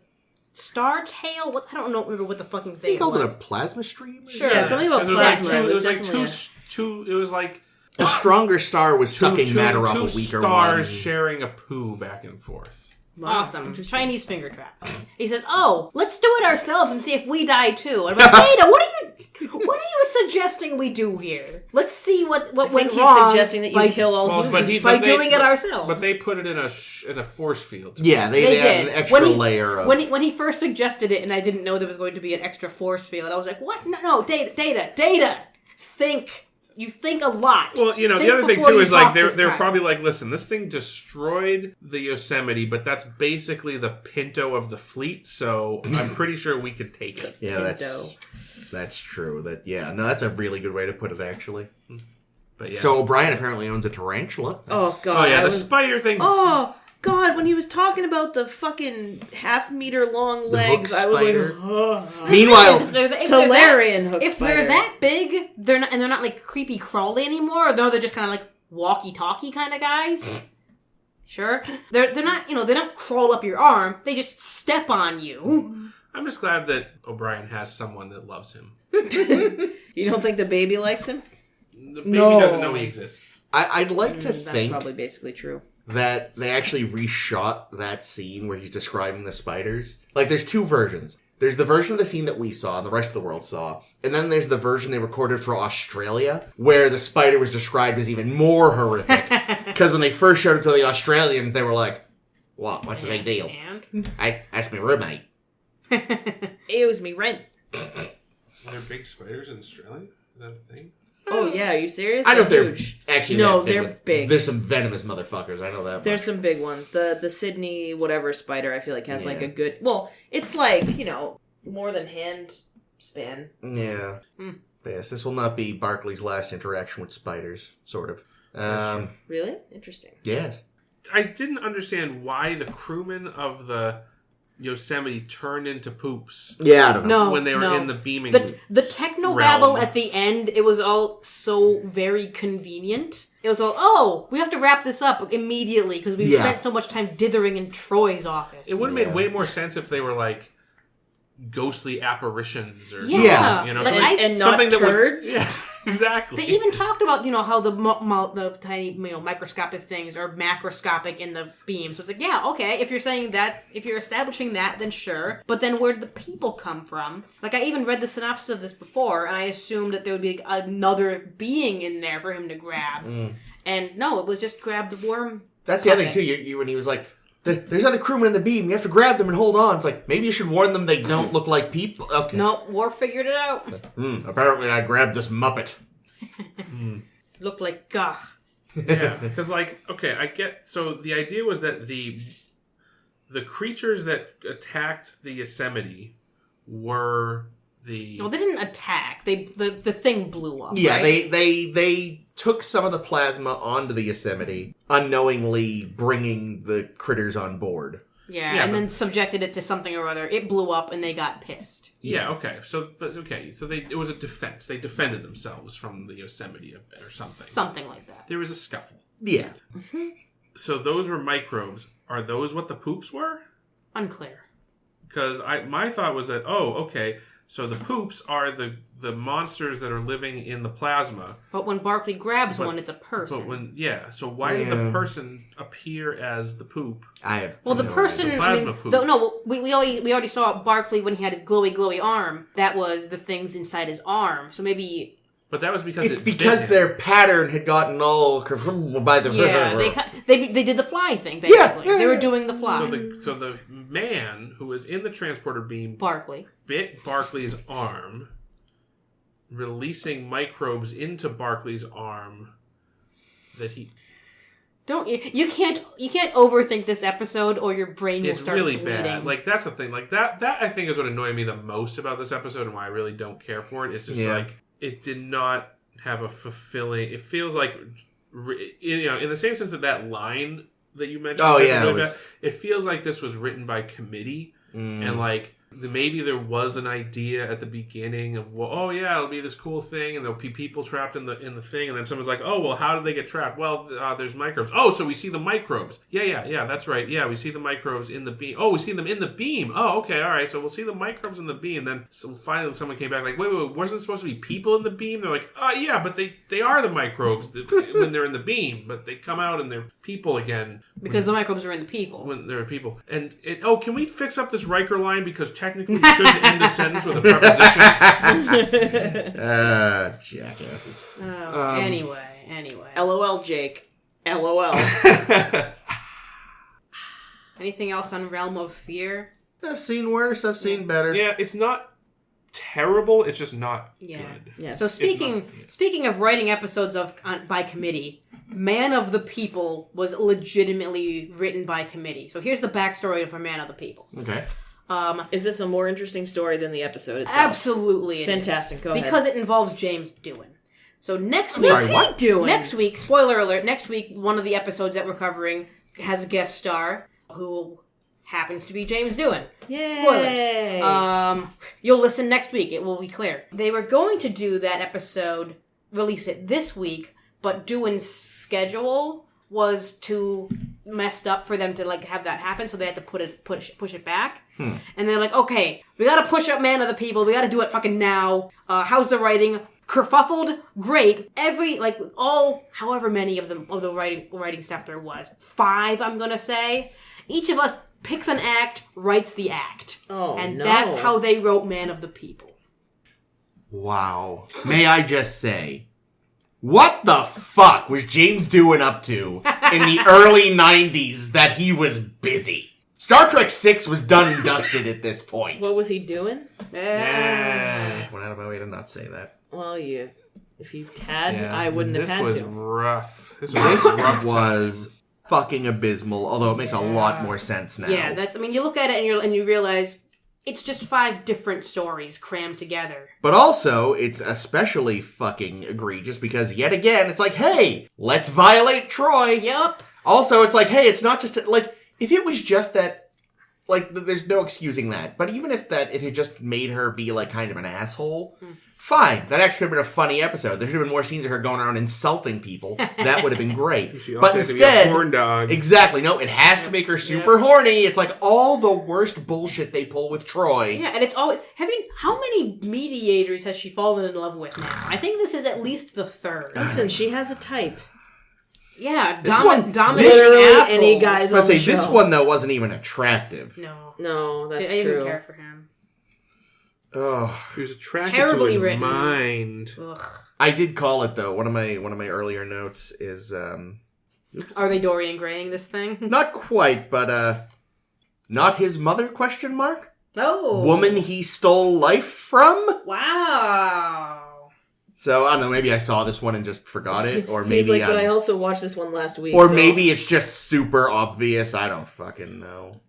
star tail. I don't remember what the fucking thing was. You called it a plasma stream? Sure. Yeah, something about plasma. It was like two. It was like a stronger star was sucking matter off a weaker one. Two stars sharing a poo back and forth. Awesome. Chinese finger trap. He says, let's do it ourselves and see if we die too. And I'm like, Data, what are you suggesting we do here? Let's see what went wrong. He's suggesting that you kill all humans by doing it ourselves. But they put it in a force field. Yeah, they had an extra layer of... When he first suggested it and I didn't know there was going to be an extra force field, I was like, what? No, Data. Think. You think a lot. Well, the other thing too is like they're probably like, listen, this thing destroyed the Yosemite, but that's basically the Pinto of the fleet, so I'm pretty sure we could take it. Yeah, that's true. That's a really good way to put it, actually. But yeah. So O'Brien apparently owns a tarantula. Oh god. Oh yeah, the spider thing. Oh God, when he was talking about the fucking half-meter-long legs, I was spider. like, Meanwhile, Talarian hook if spider. they're that big, they're not like creepy crawly anymore. No, they're just kind of like walkie-talkie kind of guys. Sure, they're not they don't crawl up your arm. They just step on you. I'm just glad that O'Brien has someone that loves him. You don't think the baby likes him? The baby doesn't know he exists. I'd like to That's think probably basically true. that they actually reshot that scene where he's describing the spiders. Like, there's two versions. There's the version of the scene that we saw and the rest of the world saw. And then there's the version they recorded for Australia, where the spider was described as even more horrific. Because when they first showed it to the Australians, they were like, what? What's the big deal? That's my roommate. It was me rent. Are there big spiders in Australia? Is that a thing? Oh yeah, are you serious? I know if they're huge. actually No, that big, they're but big. There's some venomous motherfuckers. I know that. There's some big ones. The Sydney whatever spider I feel like has like Yeah. a good. Well, it's like more than hand span. Yeah. But yes, this will not be Barclay's last interaction with spiders. Sort of. Really interesting. Yes. I didn't understand why the crewmen of the Yosemite turned into poops. Yeah, I don't know. When they were in the beaming the technobabble realm. at the end, it was all so very convenient. It was all, we have to wrap this up immediately because we've spent so much time dithering in Troy's office. It would have made way more sense if they were like ghostly apparitions or Yeah. something, And not something that turds. Yeah, exactly. They even talked about, how the tiny, microscopic things are macroscopic in the beam. So it's like, yeah, okay, if you're saying that, if you're establishing that, then sure. But then where did the people come from? Like, I even read the synopsis of this before, and I assumed that there would be another being in there for him to grab. And no, it was just grab the worm. That's the other thing, too. You when he was like, there's other crewmen in the beam. You have to grab them and hold on. It's like, maybe you should warn them they don't look like people. Okay. No, War figured it out. Apparently I grabbed this Muppet. Looked like gah. Yeah, because I get. So the idea was that the creatures that attacked the Yosemite were the. No, they didn't attack. The thing blew up. Yeah, right? they took some of the plasma onto the Yosemite, unknowingly bringing the critters on board. Yeah, and then subjected it to something or other. It blew up, and they got pissed. Yeah. Okay. So it was a defense. They defended themselves from the Yosemite or something. Something like that. There was a scuffle. Yeah. So those were microbes. Are those what the poops were? Unclear. Because my thought was that so the poops are the monsters that are living in the plasma. But when Barclay grabs one, it's a person. So why did the person appear as the poop? The person. Plasma poop. We already saw Barclay when he had his glowy arm. That was the things inside his arm. So maybe. But that was because it's because their pattern had gotten all by the they did the fly thing basically. Yeah. They were doing the fly. So the man who was in the transporter beam Barclay bit Barclay's arm, releasing microbes into Barclay's arm that he. You can't overthink this episode or your brain will start bleeding. It's really bad. Like that's the thing. Like that I think is what annoyed me the most about this episode and why I really don't care for it. It's just like it did not have a fulfilling. It feels like in the same sense that line that you mentioned. Oh, yeah. It feels like this was written by committee, and like maybe there was an idea at the beginning of, well, oh yeah, it'll be this cool thing, and there'll be people trapped in the thing, and then someone's like, oh well, how did they get trapped? Well, there's microbes. Oh, so we see the microbes. Yeah, that's right. Yeah, we see the microbes in the beam. Oh, we see them in the beam. Oh, okay, all right. So we'll see the microbes in the beam. Then finally, someone came back like, wait, wasn't it supposed to be people in the beam? They're like, oh yeah, but they are the microbes when they're in the beam, but they come out and they're people again because the microbes are in the people. When they're people. And can we fix up this Riker line, because technically we shouldn't end a sentence with a preposition. Jackasses. Anyway. LOL, Jake. LOL. Anything else on Realm of Fear? I've seen worse. I've seen better. Yeah, it's not terrible. It's just not good. Yeah. So speaking of writing episodes by committee, Man of the People was legitimately written by committee. So here's the backstory of A Man of the People. Okay. Is this a more interesting story than the episode itself? Absolutely, fantastic. Go ahead. Because it involves James Doohan. So next week, what's he doing? Next week, spoiler alert. Next week, one of the episodes that we're covering has a guest star who happens to be James Doohan. Yay! Spoilers. You'll listen next week. It will be clear. They were going to do that episode, release it this week, but Doohan's schedule was too messed up for them to like have that happen, so they had to push it back. And they're like, okay, we gotta push up Man of the People. We gotta do it fucking now. How's the writing? Kerfuffled, great. However many of the writing staff there was, 5, I'm gonna say. Each of us picks an act, writes the act. And that's how they wrote Man of the People. Wow. May I just say, what the fuck was James Doohan up to in the early 90s that he was busy? Star Trek 6 was done and dusted at this point. What was he doing? I went out of my way to not say that. Well, if you had, I wouldn't have had to. This was rough. This was fucking abysmal, although it makes a lot more sense now. Yeah, you look at it and you realize it's just 5 different stories crammed together. But also, it's especially fucking egregious because, yet again, it's like, hey, let's violate Troi. Yep. Also, it's like, hey, it's not just, like, if it was just that, like, there's no excusing that. But even if it had just made her be, like, kind of an asshole, fine. That actually would have been a funny episode. There should have been more scenes of her going around insulting people. That would have been great. But instead, to be a horn dog. Exactly. No, it has to make her super horny. It's like all the worst bullshit they pull with Troi. Yeah, and it's always... How many mediators has she fallen in love with now? I think this is at least the 3rd. Listen, she has a type. Yeah, dominating assholes. Any guys on the show. This one, though, wasn't even attractive. No, that's true. I didn't care for him. Oh, he was attracted terribly to his written. mind. Ugh. I did call it though. One of my earlier notes is Are they Dorian Graying this thing? Not quite, but not his mother? Question mark. Oh, woman he stole life from. Wow. So I don't know. Maybe I saw this one and just forgot it, or maybe he's like, but I also watched this one last week. Or maybe it's just super obvious. I don't fucking know.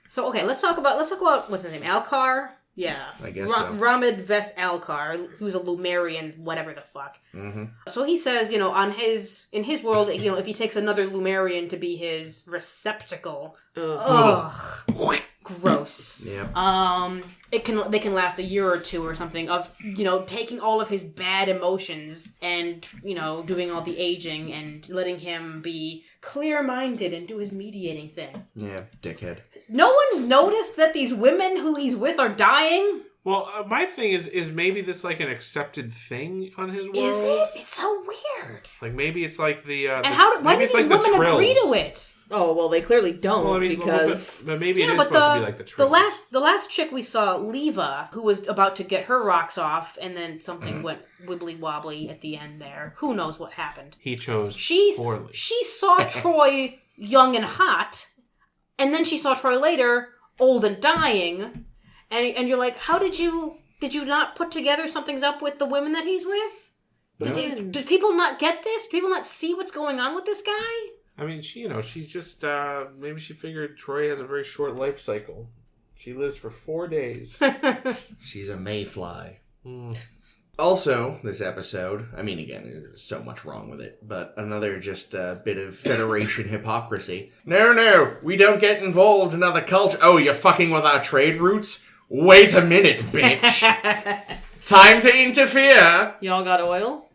So okay, let's talk about what's his name, Alcar. Yeah, I guess so. Ramid Ves Alcar, who's a Lumerian, whatever the fuck. Mm-hmm. So he says, in his world, if he takes another Lumerian to be his receptacle, gross. Yeah. They can last a year or 2 or something of taking all of his bad emotions and doing all the aging and letting him be clear-minded and do his mediating thing. Yeah, dickhead. No one's noticed that these women who he's with are dying. Well, my thing is maybe this like an accepted thing on his world. Is it? It's so weird. Like maybe it's like the why do these women agree to it? Oh well, they clearly don't because. But maybe it is supposed to be like the Trills. The last chick we saw, Leva, who was about to get her rocks off, and then something went wibbly wobbly at the end there. Who knows what happened? He chose poorly. She saw Troi young and hot, and then she saw Troi later old and dying, and you're like, how did you not put together something's up with the women that he's with? Did people not get this? Do people not see what's going on with this guy? I mean, she's just, maybe she figured Troi has a very short life cycle. She lives for 4 days. She's a mayfly. Also, this episode, I mean, again, there's so much wrong with it, but another just bit of Federation hypocrisy. No, we don't get involved in other culture. Oh, you're fucking with our trade routes? Wait a minute, bitch. Time to interfere. Y'all got oil?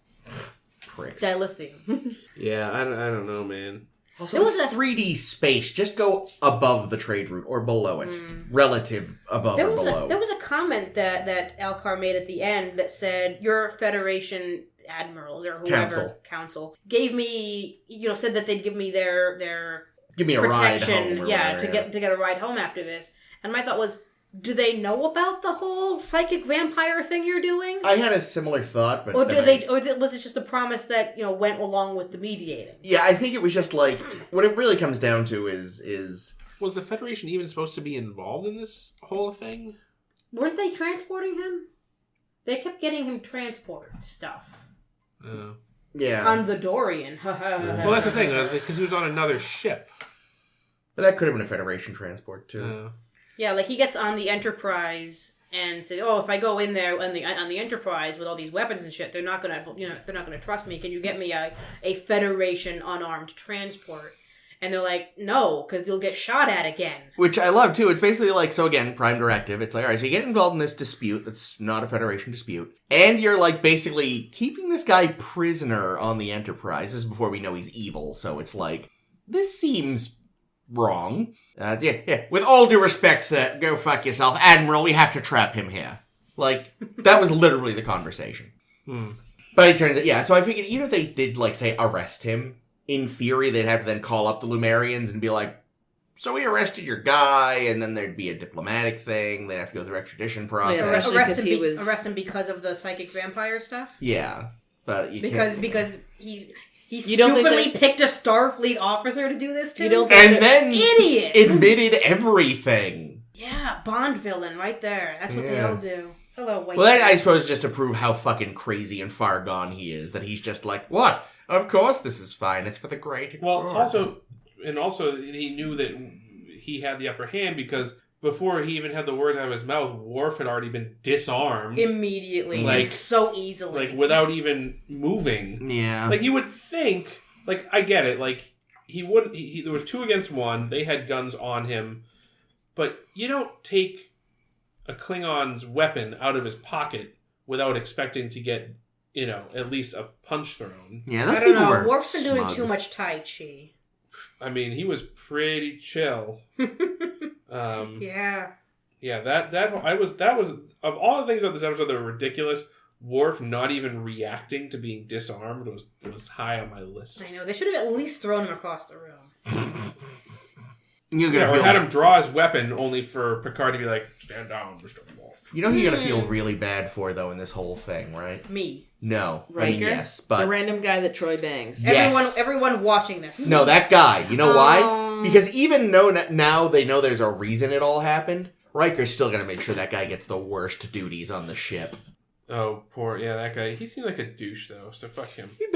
Pricks. Dilithium. Yeah, I don't know, man. Also, it's 3D space. Just go above the trade route or below it. Relative above or below. There was a comment that Alcar made at the end that said, your Federation admirals or whoever council gave me, said that they'd give me their give me a protection, ride home. Or whatever, to get a ride home after this. And my thought was, do they know about the whole psychic vampire thing you're doing? I had a similar thought, but or was it just a promise that went along with the mediating? Yeah, I think it was just like what it really comes down to is was the Federation even supposed to be involved in this whole thing? Weren't they transporting him? They kept getting him transport stuff. Yeah, on the Dorian. Well, that's the thing, because he was on another ship. But that could have been a Federation transport too. Yeah, like he gets on the Enterprise and says, "Oh, if I go in there on the Enterprise with all these weapons and shit, they're not gonna trust me. Can you get me a Federation unarmed transport?" And they're like, "No, because they'll get shot at again." Which I love too. It's basically like, so again, Prime Directive. It's like, all right, so you get involved in this dispute that's not a Federation dispute, and you're like basically keeping this guy prisoner on the Enterprise. This is before we know he's evil, so it's like this seems wrong. Yeah. With all due respect, sir, go fuck yourself. Admiral, we have to trap him here. Like, that was literally the conversation. But it turns out, yeah, so I figured even if they did, like, say, arrest him, in theory, they'd have to then call up the Lumerians and be like, so we arrested your guy, and then there'd be a diplomatic thing. They'd have to go through extradition process. Yeah, arrest him because of the psychic vampire stuff? Yeah, but you because he you don't stupidly picked a Starfleet officer to do this to. And then idiot admitted everything. Yeah, Bond villain right there. That's what they all do. Hello, white. Well, that, I suppose, just to prove how fucking crazy and far gone he is. That he's just like, what? Of course this is fine. It's for the greater good. Well, also he knew that he had the upper hand because before he even had the words out of his mouth, Worf had already been disarmed immediately, like so easily, like without even moving. Yeah, like you would think. Like I get it. Like he would. There was 2 against 1. They had guns on him, but you don't take a Klingon's weapon out of his pocket without expecting to get, at least a punch thrown. Yeah, those I don't people know. were Worf's been doing smug. too much Tai Chi. I mean, he was pretty chill. Yeah. Yeah, that was of all the things about this episode that were ridiculous. Worf not even reacting to being disarmed was high on my list. I know they should have at least thrown him across the room. Or had him draw his weapon only for Picard to be like, "Stand down, Mr. Worf." You know who you're gonna feel really bad for though in this whole thing, right? Me. No, Riker? I mean yes, but the random guy that Troi bangs. Yes. Everyone watching this. No, that guy. You know why? Because even though now they know there's a reason it all happened, Riker's still gonna make sure that guy gets the worst duties on the ship. Oh, that guy. He seemed like a douche though, so fuck him. We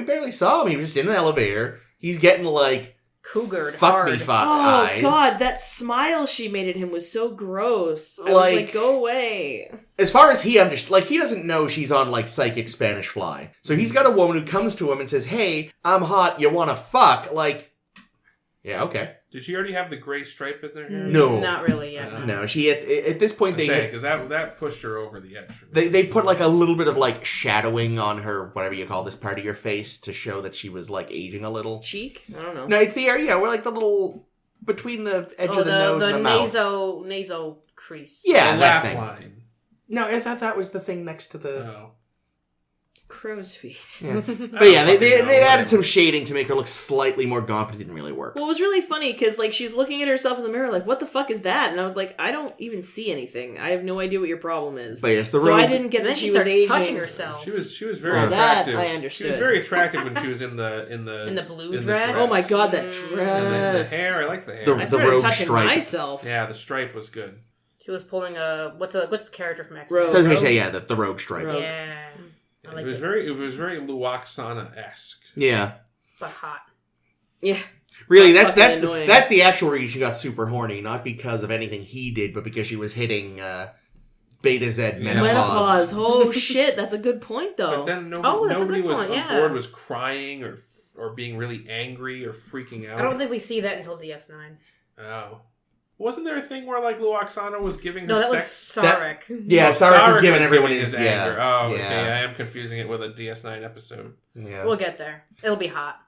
barely saw him. He was just in an elevator. He's getting like cougared fuck hard. me Oh eyes. god, that smile she made at him was so gross. I was Like- like, go away. As far as he understands, like, he doesn't know she's on, like, psychic Spanish fly. So he's got a woman who comes to him and says, hey, I'm hot, you wanna fuck? Like, yeah, okay. Did she already have the gray stripe in there? No. Not really yet. No, she, at this point, because that pushed her over the edge. They put, like, a little bit of, like, shadowing on her, whatever you call this part of your face, to show that she was, like, aging a little. Cheek? I don't know. No, it's the area where, like, the little, between the edge of the nose and the mouth. Naso crease. Yeah, the that laugh thing. line. No, I thought that was the thing next to the... Oh. Crow's feet. Yeah. But yeah, they added some shading to make her look slightly more gaunt, but it didn't really work. Well, it was really funny because, like, she's looking at herself in the mirror like, what the fuck is that? And I was like, I don't even see anything. I have no idea what your problem is. But yes, the so rogue... I didn't get And that then she she was starts aging. touching herself. She was very Well, that attractive. I She understood. was very attractive when she was in the blue dress. Oh my god, that And dress. the hair, I like the hair. I The started rogue touching stripe. myself. Yeah, the stripe was good. She was pulling what's the character from X-Men? Rogue. I was gonna say, yeah, the rogue stripe. Rogue. Yeah. I like It was very Luoxana-esque. Yeah. but hot. Yeah. Really, That's that's fucking annoying. that's the actual reason she got super horny, not because of anything he did, but because she was hitting Beta Z menopause. Menopause. Oh shit, that's a good point though. But then that's a nobody good was point, on yeah. board was crying or being really angry or freaking out. I don't think we see that until DS9. Oh. Wasn't there a thing where, like, Luoxana was giving her No, that was sex? Sarek. Yeah, Sarek was giving was everyone giving his anger. Oh, okay. Yeah. I am confusing it with a DS9 episode. Yeah. We'll get there. It'll be hot.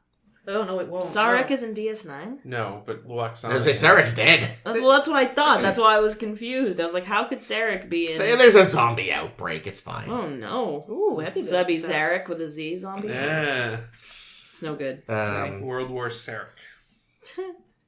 Oh, no, it won't. Sarek No. is in DS9? No, but Luoxana. Sarek's dead. Well, that's what I thought. That's why I was confused. I was like, how could Sarek be in... There's a zombie outbreak. It's fine. Oh, no. Ooh, that'd be So that'd be good. Zarek with a Z zombie? Yeah. It's no good. Sorry. World War Sarek.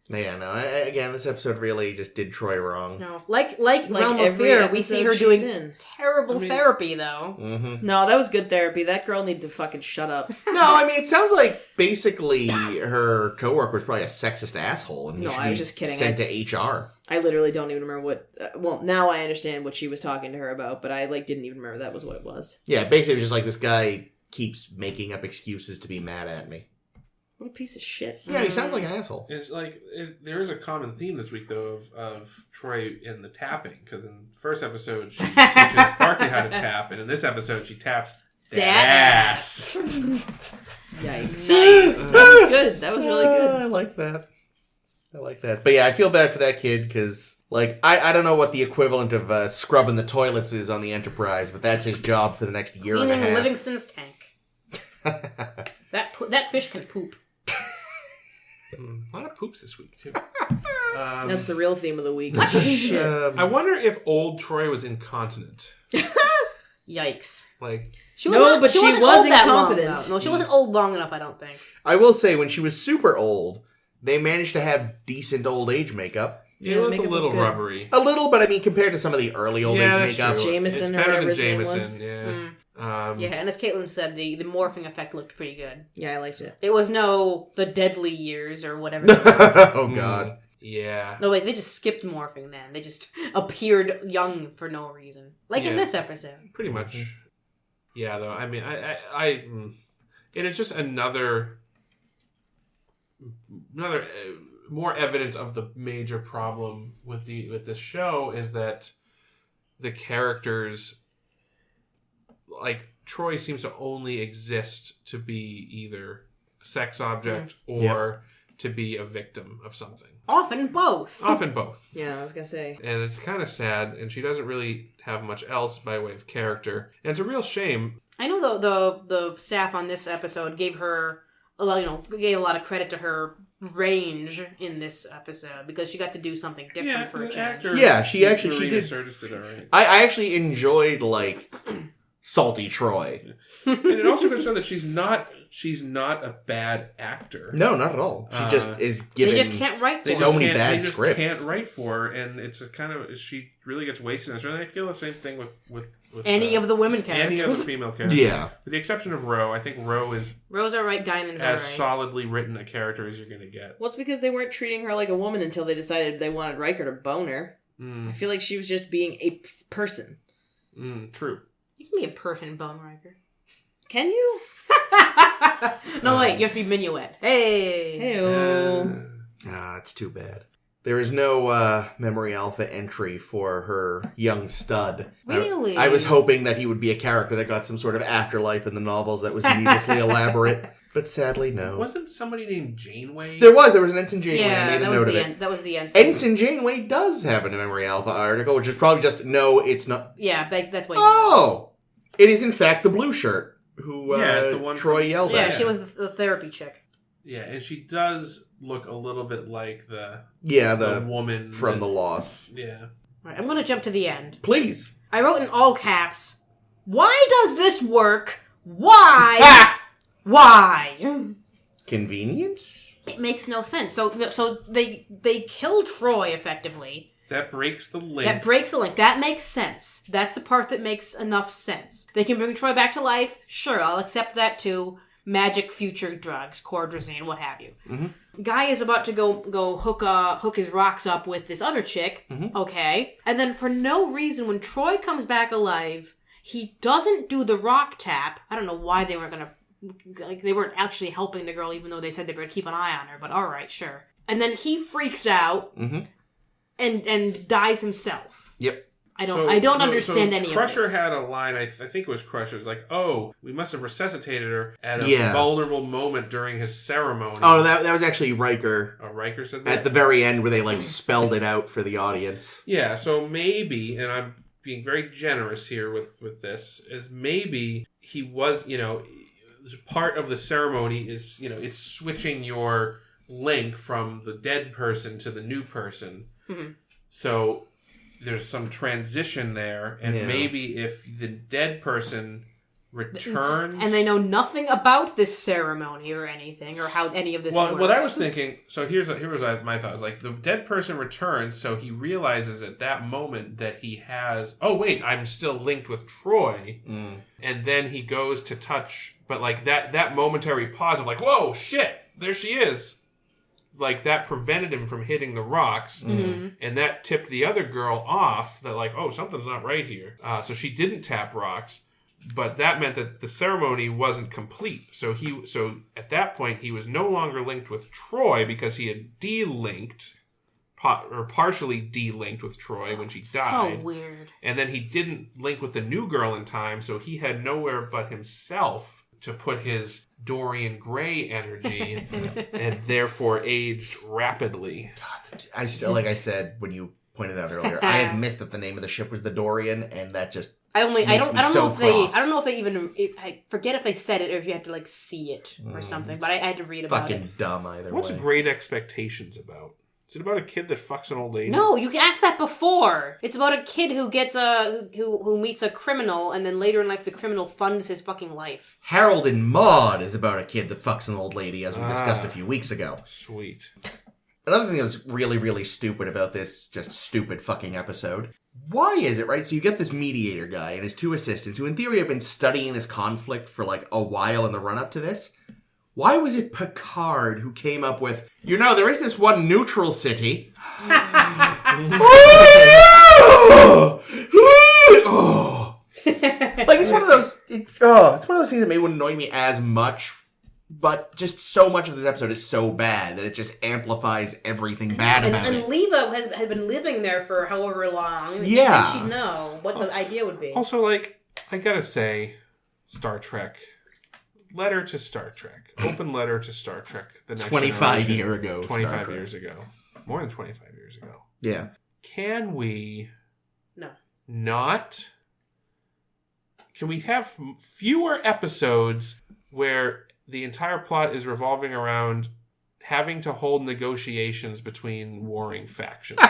Yeah, no. Again, this episode really just did Troi wrong. No. Like Realm of every Fear, we see her episode doing she's in. terrible therapy, though. Mm-hmm. No, that was good therapy. That girl needed to fucking shut up. No, I mean, it sounds like basically her coworker was probably a sexist asshole, and he No, should I be was just kidding. sent to HR. I literally don't even remember what... well, now I understand what she was talking to her about, but I didn't even remember that was what it was. Yeah, basically it was just like this guy keeps making up excuses to be mad at me. What a piece of shit. Yeah, he sounds like an asshole. It's like there is a common theme this week though of Troi in the tapping, because in the first episode she teaches Barclay how to tap, and in this episode she taps Dad ass. Yikes. Nice. That was good. That was really good. I like that. But yeah, I feel bad for that kid because, like, I don't know what the equivalent of scrubbing the toilets is on the Enterprise, but that's his job for the next year and a Cleaning half. Livingston's tank. That fish can poop. A lot of poops this week too. That's the real theme of the week. Shit. I wonder if old Troi was incontinent. Yikes. Like, She No, wasn't- but she wasn't was old that long, incompetent. though. No, she wasn't old long enough, I don't think. I will say, when she was super old, they managed to have decent old age makeup. it Yeah, looked a makeup was little good. rubbery. A little, but I mean, compared to some of the early old Yeah, age that's makeup. true. Jameson It's or better whatever than his name Jameson. was. Yeah. Yeah, and as Caitlin said, the morphing effect looked pretty good. Yeah, I liked it. It was the deadly years or whatever. Oh, God. Yeah. No, wait, they just skipped morphing then. They just appeared young for no reason. Like in Yeah. this episode. Pretty much. Yeah, though. I mean, and it's just another more evidence of the major problem with this show is that the characters, like Troi, seems to only exist to be either a sex object or to be a victim of something. Often both. Often both. Yeah, I was gonna say. And it's kind of sad, and she doesn't really have much else by way of character. And it's a real shame. I know the staff on this episode gave her a lot, gave a lot of credit to her range in this episode because she got to do something different for a change. Yeah, she did. Sirtis did all right. I actually enjoyed, like, salty Troi. And it also goes to show that she's not a bad actor. No, not at all. She just is given... They just can't write for They her. So just many can't- bad they just scripts. can't write for her, and it's a kind of she really gets wasted. And I feel the same thing with Any of the women any of the characters. female characters. Yeah. With the exception of Ro, I think Ro is Rose alright, Guinan's as alright. solidly written a character as you're going to get. Well, it's because they weren't treating her like a woman until they decided they wanted Riker to bone her. I feel like she was just being a person. True. You can be a person, Bone Riker. Can you? No, wait, you have to be Minuet. Hey! Hey-o. It's too bad. There is no Memory Alpha entry for her young stud. Really? I was hoping that he would be a character that got some sort of afterlife in the novels that was needlessly elaborate, but sadly, no. Wasn't somebody named Janeway? There was an Ensign Janeway. I Yeah, made a that was note of the it. end. That was the end. Ensign Janeway does have a Memory Alpha article, which is probably just, no, it's not. Yeah, that's why. Oh! It is, in fact, the blue shirt who it's the one Troi from- yelled Yeah, at. she was the therapy chick. Yeah, and she does look a little bit like the woman from The Loss. Yeah. Alright, I'm gonna jump to the end. Please. I wrote in all caps, why does this work? Why? Why? Convenience? It makes no sense. So they kill Troi effectively. That breaks the link. That breaks the link. That makes sense. That's the part that makes enough sense. They can bring Troi back to life. Sure, I'll accept that too. Magic future drugs, cordrazine, what have you. Mm-hmm. Guy is about to go hook his rocks up with this other chick. Mm-hmm. Okay. And then for no reason, when Troi comes back alive, he doesn't do the rock tap. I don't know why they weren't going to... Like, they weren't actually helping the girl, even though they said they were going to keep an eye on her. But all right, sure. And then he freaks out and dies himself. Yep. I don't understand any of this. Crusher had a line, I think it was Crusher, it was like, oh, we must have resuscitated her at a vulnerable moment during his ceremony. Oh, that was actually Riker. Oh, Riker said that? At the very end where they, like, spelled it out for the audience. Yeah, so maybe, and I'm being very generous here with this, is maybe he was, part of the ceremony is, it's switching your link from the dead person to the new person. Mm-hmm. So there's some transition there, and maybe if the dead person returns, and they know nothing about this ceremony or anything, or how any of this works. What I was thinking, so here was my thought, is like the dead person returns, so he realizes at that moment that he has, oh wait, I'm still linked with Troi, and then he goes to touch, but like that momentary pause of like, whoa, shit, there she is. Like, that prevented him from hitting the rocks, and that tipped the other girl off, that like, oh, something's not right here. So she didn't tap rocks, but that meant that the ceremony wasn't complete. So at that point, he was no longer linked with Troi because he had de-linked, or partially de-linked with Troi when she died. So weird. And then he didn't link with the new girl in time, so he had nowhere but himself to put his Dorian Gray energy and therefore aged rapidly. God, I still, like I said when you pointed out earlier, I had missed that the name of the ship was the Dorian, and that just I don't know if they even, I forget if they said it or if you had to like see it or something, but I had to read about it. Fucking dumb either What's way. Great Expectations about? Is it about a kid that fucks an old lady? No, you asked that before. It's about a kid who gets who meets a criminal, and then later in life the criminal funds his fucking life. Harold and Maude is about a kid that fucks an old lady, as we discussed a few weeks ago. Sweet. Another thing that's really, really stupid about this just stupid fucking episode. Why is it, right? So you get this mediator guy and his two assistants, who in theory have been studying this conflict for like a while in the run-up to this. Why was it Picard who came up with, there is this one neutral city. Like, it's one of those things that maybe wouldn't annoy me as much, but just so much of this episode is so bad that it just amplifies everything bad about it. And Leva has been living there for however long. Yeah. She'd know what the idea would be. Also, like, I gotta say, Star Trek. Letter to Star Trek. Open letter to Star Trek. The next 25 years ago. 25 years ago. More than 25 years ago. Yeah. Can we... No. Not... Can we have fewer episodes where the entire plot is revolving around having to hold negotiations between warring factions?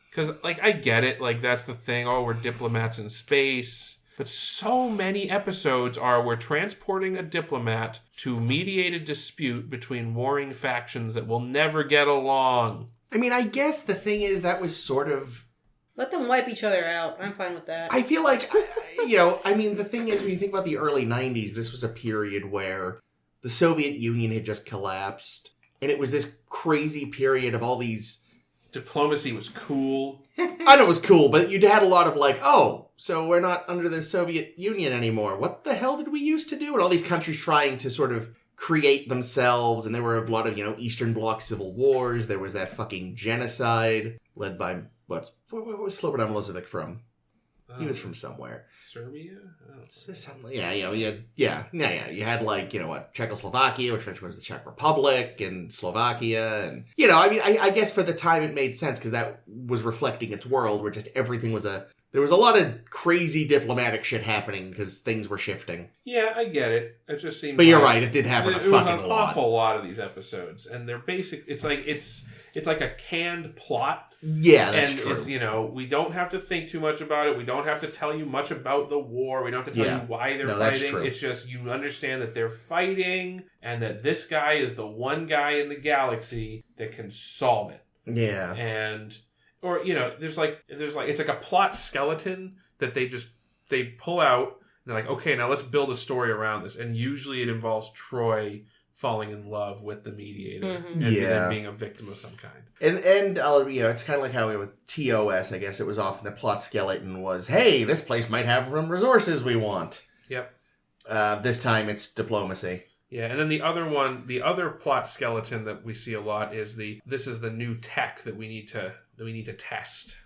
Because, like, I get it. Like, that's the thing. Oh, we're diplomats in space. But so many episodes we're transporting a diplomat to mediate a dispute between warring factions that will never get along. I mean, I guess the thing is that was sort of... Let them wipe each other out. I'm fine with that. I feel like, the thing is, when you think about the early 90s, this was a period where the Soviet Union had just collapsed. And it was this crazy period of all these... Diplomacy was cool. I know it was cool, but you had a lot of like, oh, so we're not under the Soviet Union anymore. What the hell did we used to do? And all these countries trying to sort of create themselves. And there were a lot of, Eastern Bloc civil wars. There was that fucking genocide led by, what was Slobodan Milosevic from? He was from somewhere. Serbia? You had like, Czechoslovakia, which was the Czech Republic, and Slovakia, and I guess for the time it made sense because that was reflecting its world where just everything was there was a lot of crazy diplomatic shit happening because things were shifting. Yeah, I get it. It just seems. But you're right, it did happen a fucking lot. It was an awful lot of these episodes, and they're basic. It's like a canned plot. Yeah, that's and true. It's, we don't have to think too much about it. We don't have to tell you much about the war. We don't have to tell you why they're fighting. It's just you understand that they're fighting, and that this guy is the one guy in the galaxy that can solve it. Yeah, Or, there's like it's like a plot skeleton that they pull out and they're like, okay, now let's build a story around this. And usually it involves Troi falling in love with the mediator and then being a victim of some kind. And it's kind of like how with TOS, I guess it was often the plot skeleton was, hey, this place might have some resources we want. Yep. This time it's diplomacy. Yeah, and then the other plot skeleton that we see a lot is this is the new tech that we need to test.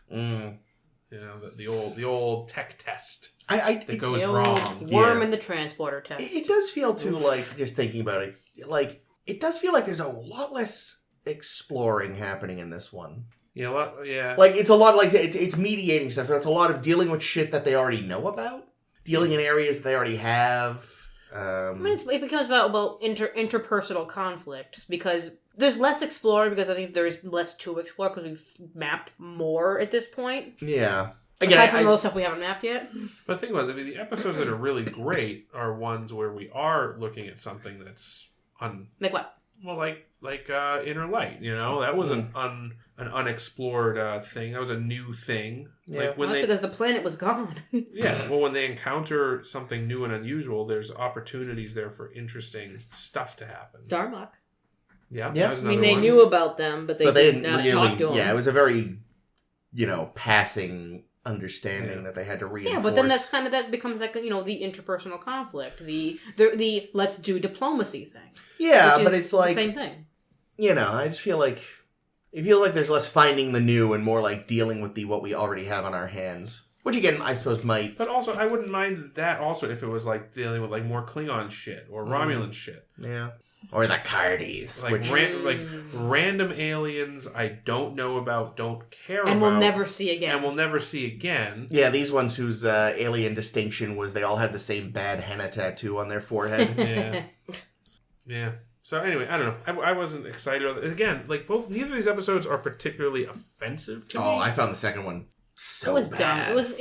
You know, the old tech test that that goes The old wrong. worm in the transporter test. It does feel too like, just thinking about it, like it does feel like there's a lot less exploring happening in this one. Yeah. Like it's a lot like it's mediating stuff. So it's a lot of dealing with shit that they already know about, dealing in areas they already have. I mean, it becomes about interpersonal conflicts because there's less exploring because I think there's less to explore because we've mapped more at this point. Yeah. Aside from those stuff we haven't mapped yet. But think about it. The episodes that are really great are ones where we are looking at something that's Like what? Well, like Inner Light. You know, that was an unexplored thing. That was a new thing. Yeah. Like when That's because the planet was gone. Yeah, well, when they encounter something new and unusual, there's opportunities there for interesting stuff to happen. Darmok. Yeah. Yeah. That was I mean, another they one. knew about them, but they didn't really. talk to them. Yeah, it was a very, passing understanding that they had to reinforce. Yeah, but then that becomes like the interpersonal conflict, the let's do diplomacy thing. Yeah, which but is it's like the same thing. I just feel like it feels like there's less finding the new and more like dealing with what we already have on our hands. Which again, I suppose might. But also, I wouldn't mind that also if it was like dealing with like more Klingon shit or Romulan shit. Yeah. Or the Cardis. Like, random aliens I don't know about, don't care and about. we'll never see again. And we'll never see again. Yeah, these ones whose alien distinction was they all had the same bad henna tattoo on their forehead. Yeah. Yeah. So anyway, I don't know. I wasn't excited. Again, like neither of these episodes are particularly offensive to me. Oh, I found the second one so it was bad. dumb.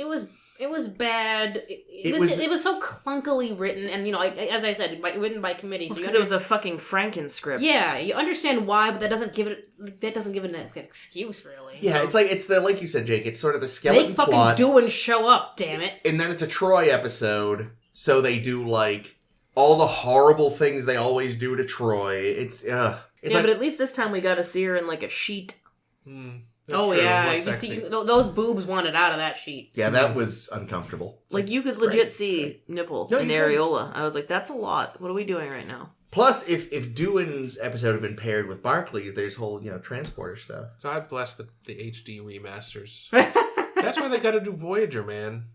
It was bad. It was so clunkily written, and as I said, written by committee. So Because it was a fucking Frankenscript. Yeah, you understand why, but that doesn't give it an excuse, really. Yeah, it's like you said, Jake. It's sort of the skeleton They fucking plot, do and show up. Damn it! and then it's a Troi episode, so they do like all the horrible things they always do to Troi. It's but at least this time we got to see her in like a sheet. That's true. Yeah, More you can sexy. see those boobs wanted out of that sheet. Yeah, that was uncomfortable. Like you could legit see nipple and areola. I was like, that's a lot. What are we doing right now? Plus, if Doohan's episode had been paired with Barclay's, there's whole transporter stuff. God bless the HD remasters. That's why they got to do Voyager, man.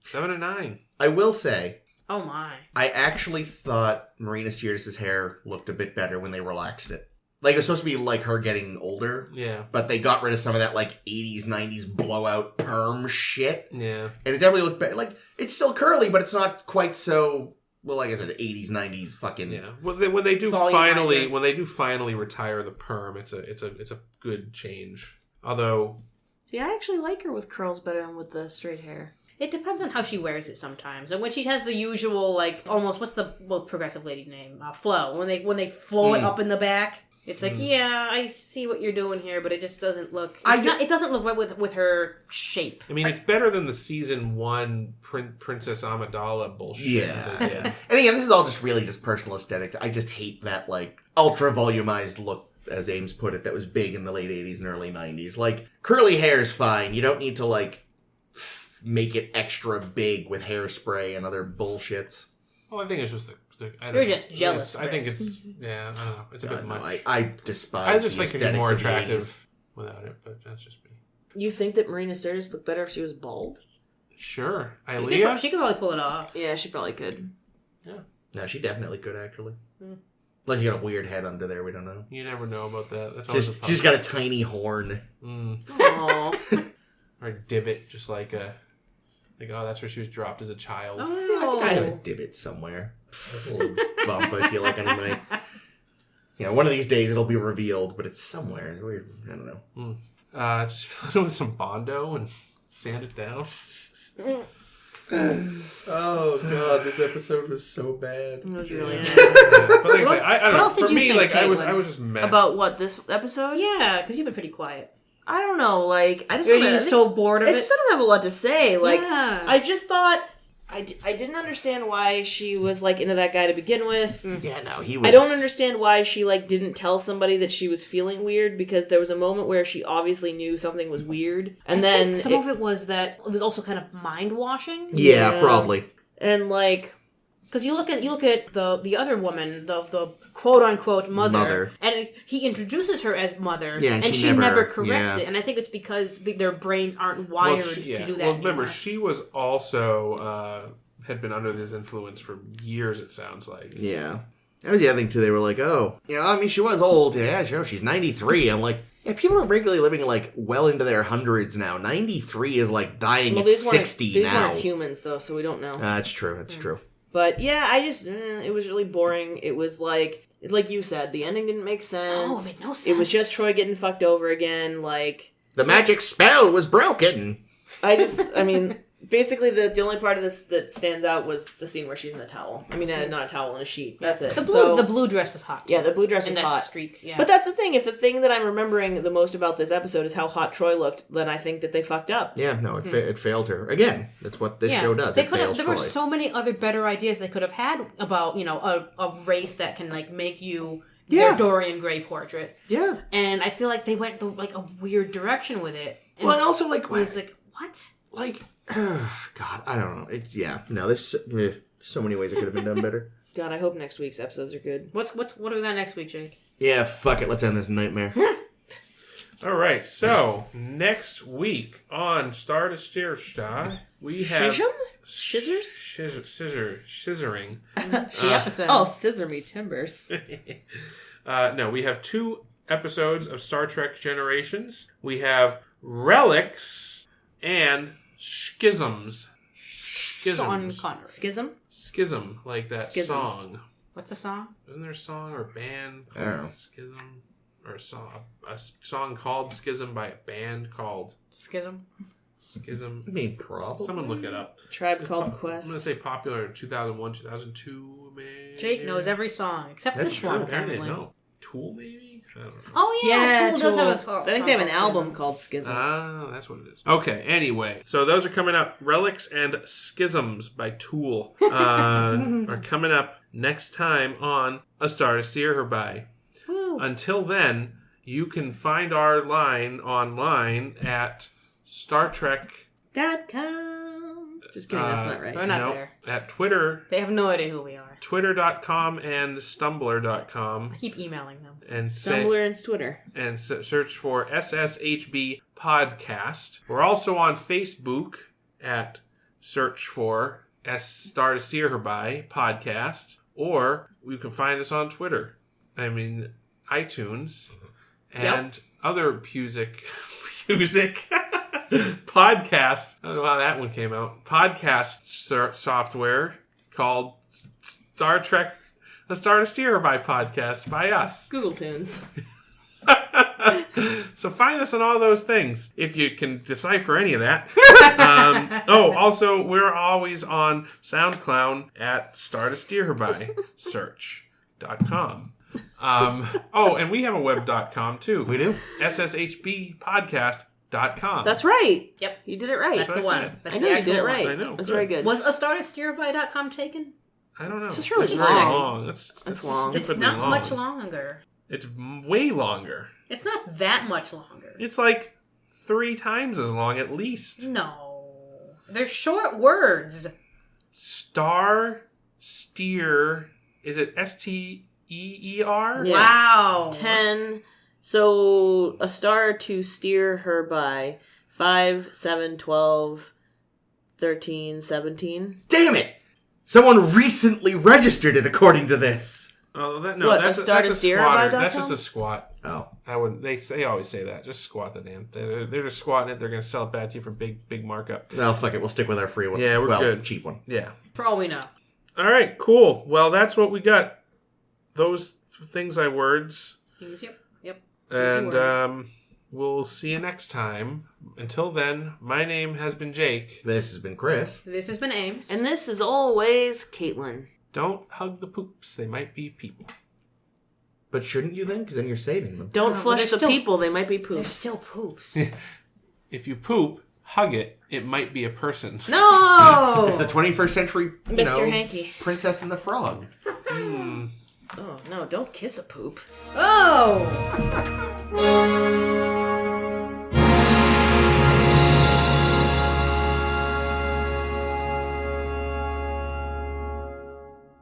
7 and 9. I will say, Oh my! I actually thought Marina Sirtis' hair looked a bit better when they relaxed it. Like, it was supposed to be like her getting older. Yeah. But they got rid of some of that, like, 80s, 90s blowout perm shit. Yeah. And it definitely looked better. Like, it's still curly, but it's not quite so, well, like I said, 80s, 90s fucking... Yeah. When they do finally retire the perm, it's a good change. Although... See, I actually like her with curls better than with the straight hair. It depends on how she wears it sometimes. And when she has the usual, like, almost, what's the progressive lady name? Flow. When they flow it up in the back, it's like, yeah, I see what you're doing here, but it just doesn't look... It doesn't look right with her shape. I mean, it's better than the season 1 Princess Amidala bullshit. Yeah. And again, this is all just really just personal aesthetic. I just hate that, like, ultra-volumized look, as Ames put it, that was big in the late 80s and early 90s. Like, curly hair is fine. You don't need to, like... make it extra big with hairspray and other bullshits. Well, I think it's just You're just jealous. I think it's I don't know. It's a bit much. I despise. I just think it'd be more attractive without it, but that's just me. You think that Marina Sirtis looked better if she was bald? Sure, She could probably pull it off. Yeah, she probably could. Yeah. No, she definitely could actually. Unless you got a weird head under there, we don't know. You never know about that. That's always she's got a tiny horn. Aww. Or a divot, just like that's where she was dropped as a child. Oh. I have a divot somewhere. A little bump, I feel like, anyway. One of these days it'll be revealed, but it's somewhere. I don't know. Just fill it with some Bondo and sand it down. Oh, God, this episode was so bad. It was really But like I don't know. else did For you me, think, like, I Caitlin? was just mad. About what, this episode? Yeah, because you've been pretty quiet. I don't know, like, I just Are you just so bored of it? I just don't have a lot to say. Like, Yeah. I just thought, I didn't understand why she was, like, into that guy to begin with. Yeah, no, he was... I don't understand why she, like, didn't tell somebody that she was feeling weird, because there was a moment where she obviously knew something was weird. And I think some of it was that it was also kind of mind-washing. Yeah, probably. And, like, Because you look at the other woman, the quote unquote mother, and he introduces her as mother, and she never corrects it. And I think it's because their brains aren't wired to do that. Well, remember, anymore. she was also had been under this influence for years. It sounds like. Yeah, that was the other thing too. They were like, "Oh, I mean, she was old. Yeah, sure, she's 93." I'm like. Yeah, people are regularly living like well into their hundreds now. 93 is like dying at 60 now. These weren't humans though, so we don't know. That's true. That's true. But yeah, it was really boring. It was like you said, the ending didn't make sense. Oh, it made no sense. It was just Troi getting fucked over again. Like the magic spell was broken. Basically, the only part of this that stands out was the scene where she's in a towel. I mean, not a towel, in a sheet. That's it. The blue dress was hot. Yeah, the blue dress was hot. Streak, yeah. But that's the thing. If the thing that I'm remembering the most about this episode is how hot Troi looked, then I think that they fucked up. Yeah, no, it failed her. Again, that's what this show does. There were so many other better ideas they could have had about, a race that can, like, make you their Dorian Gray portrait. Yeah. And I feel like they went, like, a weird direction with it. And well, and also, like... It was like, what? Like... God, I don't know. There's so many ways it could have been done better. God, I hope next week's episodes are good. What do we got next week, Jake? Yeah, fuck it. Let's end this nightmare. All right, so next week on Star to Steer Star, we have scissoring. The episode. Oh, scissor me timbers. No, we have 2 episodes of Star Trek Generations. We have Relics and Schisms. Sean Connery. Schism, like that Schisms. song. What's the song? Isn't there a song or a band I don't know. called Schism? Or a song called Schism by a band called Schism. Schism. I mean, probably. Someone look it up. Tribe Called I'm Quest. going to say popular in 2001, 2002, maybe. Jake knows every song except That's this true. one. Apparently, Apparently. no. Tool, maybe? I don't know. Oh yeah, Tool does have a. I think they have an album called Schism. Ah, that's what it is. Okay, anyway. So those are coming up. Relics and Schisms by Tool are coming up next time on A Star to Steer Her By. Woo. Until then, you can find our line online at StarTrek.com. Just kidding, that's not right. We're not there. At Twitter. They have no idea who we are. Twitter.com and Stumbler.com. I keep emailing them. And Tumblr and Twitter. And search for SSHB Podcast. We're also on Facebook at search for Star to Steer Her By Podcast. Or you can find us on Twitter. iTunes. And other music podcasts. I don't know how that one came out. Podcast software called Star Trek, The Star to Steer Her By Podcast by us. Google Tunes. So find us on all those things if you can decipher any of that. Also, we're always on SoundCloud at Star to Steer Her By search.com. And we have a web.com too. We do. SSHBpodcast.com. That's right. Yep. You did it right. That's the one. That's I the know you did it actual right. one. I know. That's very good. Was a StarToSteerBy.com taken? I don't know. This is really That's long. long. That's long. It's stupidly not long. much longer. It's way longer. It's not that much longer. It's like 3 times as long at least. No. They're short words. Star, steer, is it STEER? Yeah. Wow. 10. So a star to steer her by 5, 7, 12, 13, 17. Damn it! Someone recently registered it according to this. Oh, What, that's a squatter. StarToSteerBy.com? That's just a squat. Oh. I wouldn't. They always say that. Just squat the damn. They're just squatting it. They're going to sell it back to you for big markup. Well, fuck it. We'll stick with our free one. Yeah, we're good. Cheap one. Yeah. For all we know. All right. Cool. Well, that's what we got. Those things I words. Yep. And we'll see you next time. Until then, my name has been Jake. This has been Chris. This has been Ames. And this is always Caitlin. Don't hug the poops. They might be people. But shouldn't you then? Because then you're saving them. Don't No, flush they're the still- people. They might be They're poops. still poops. If you poop, hug it. It might be a person. No! It's the 21st century, Mr. Hanky. Princess and the Frog. Oh, no, don't kiss a poop. Oh!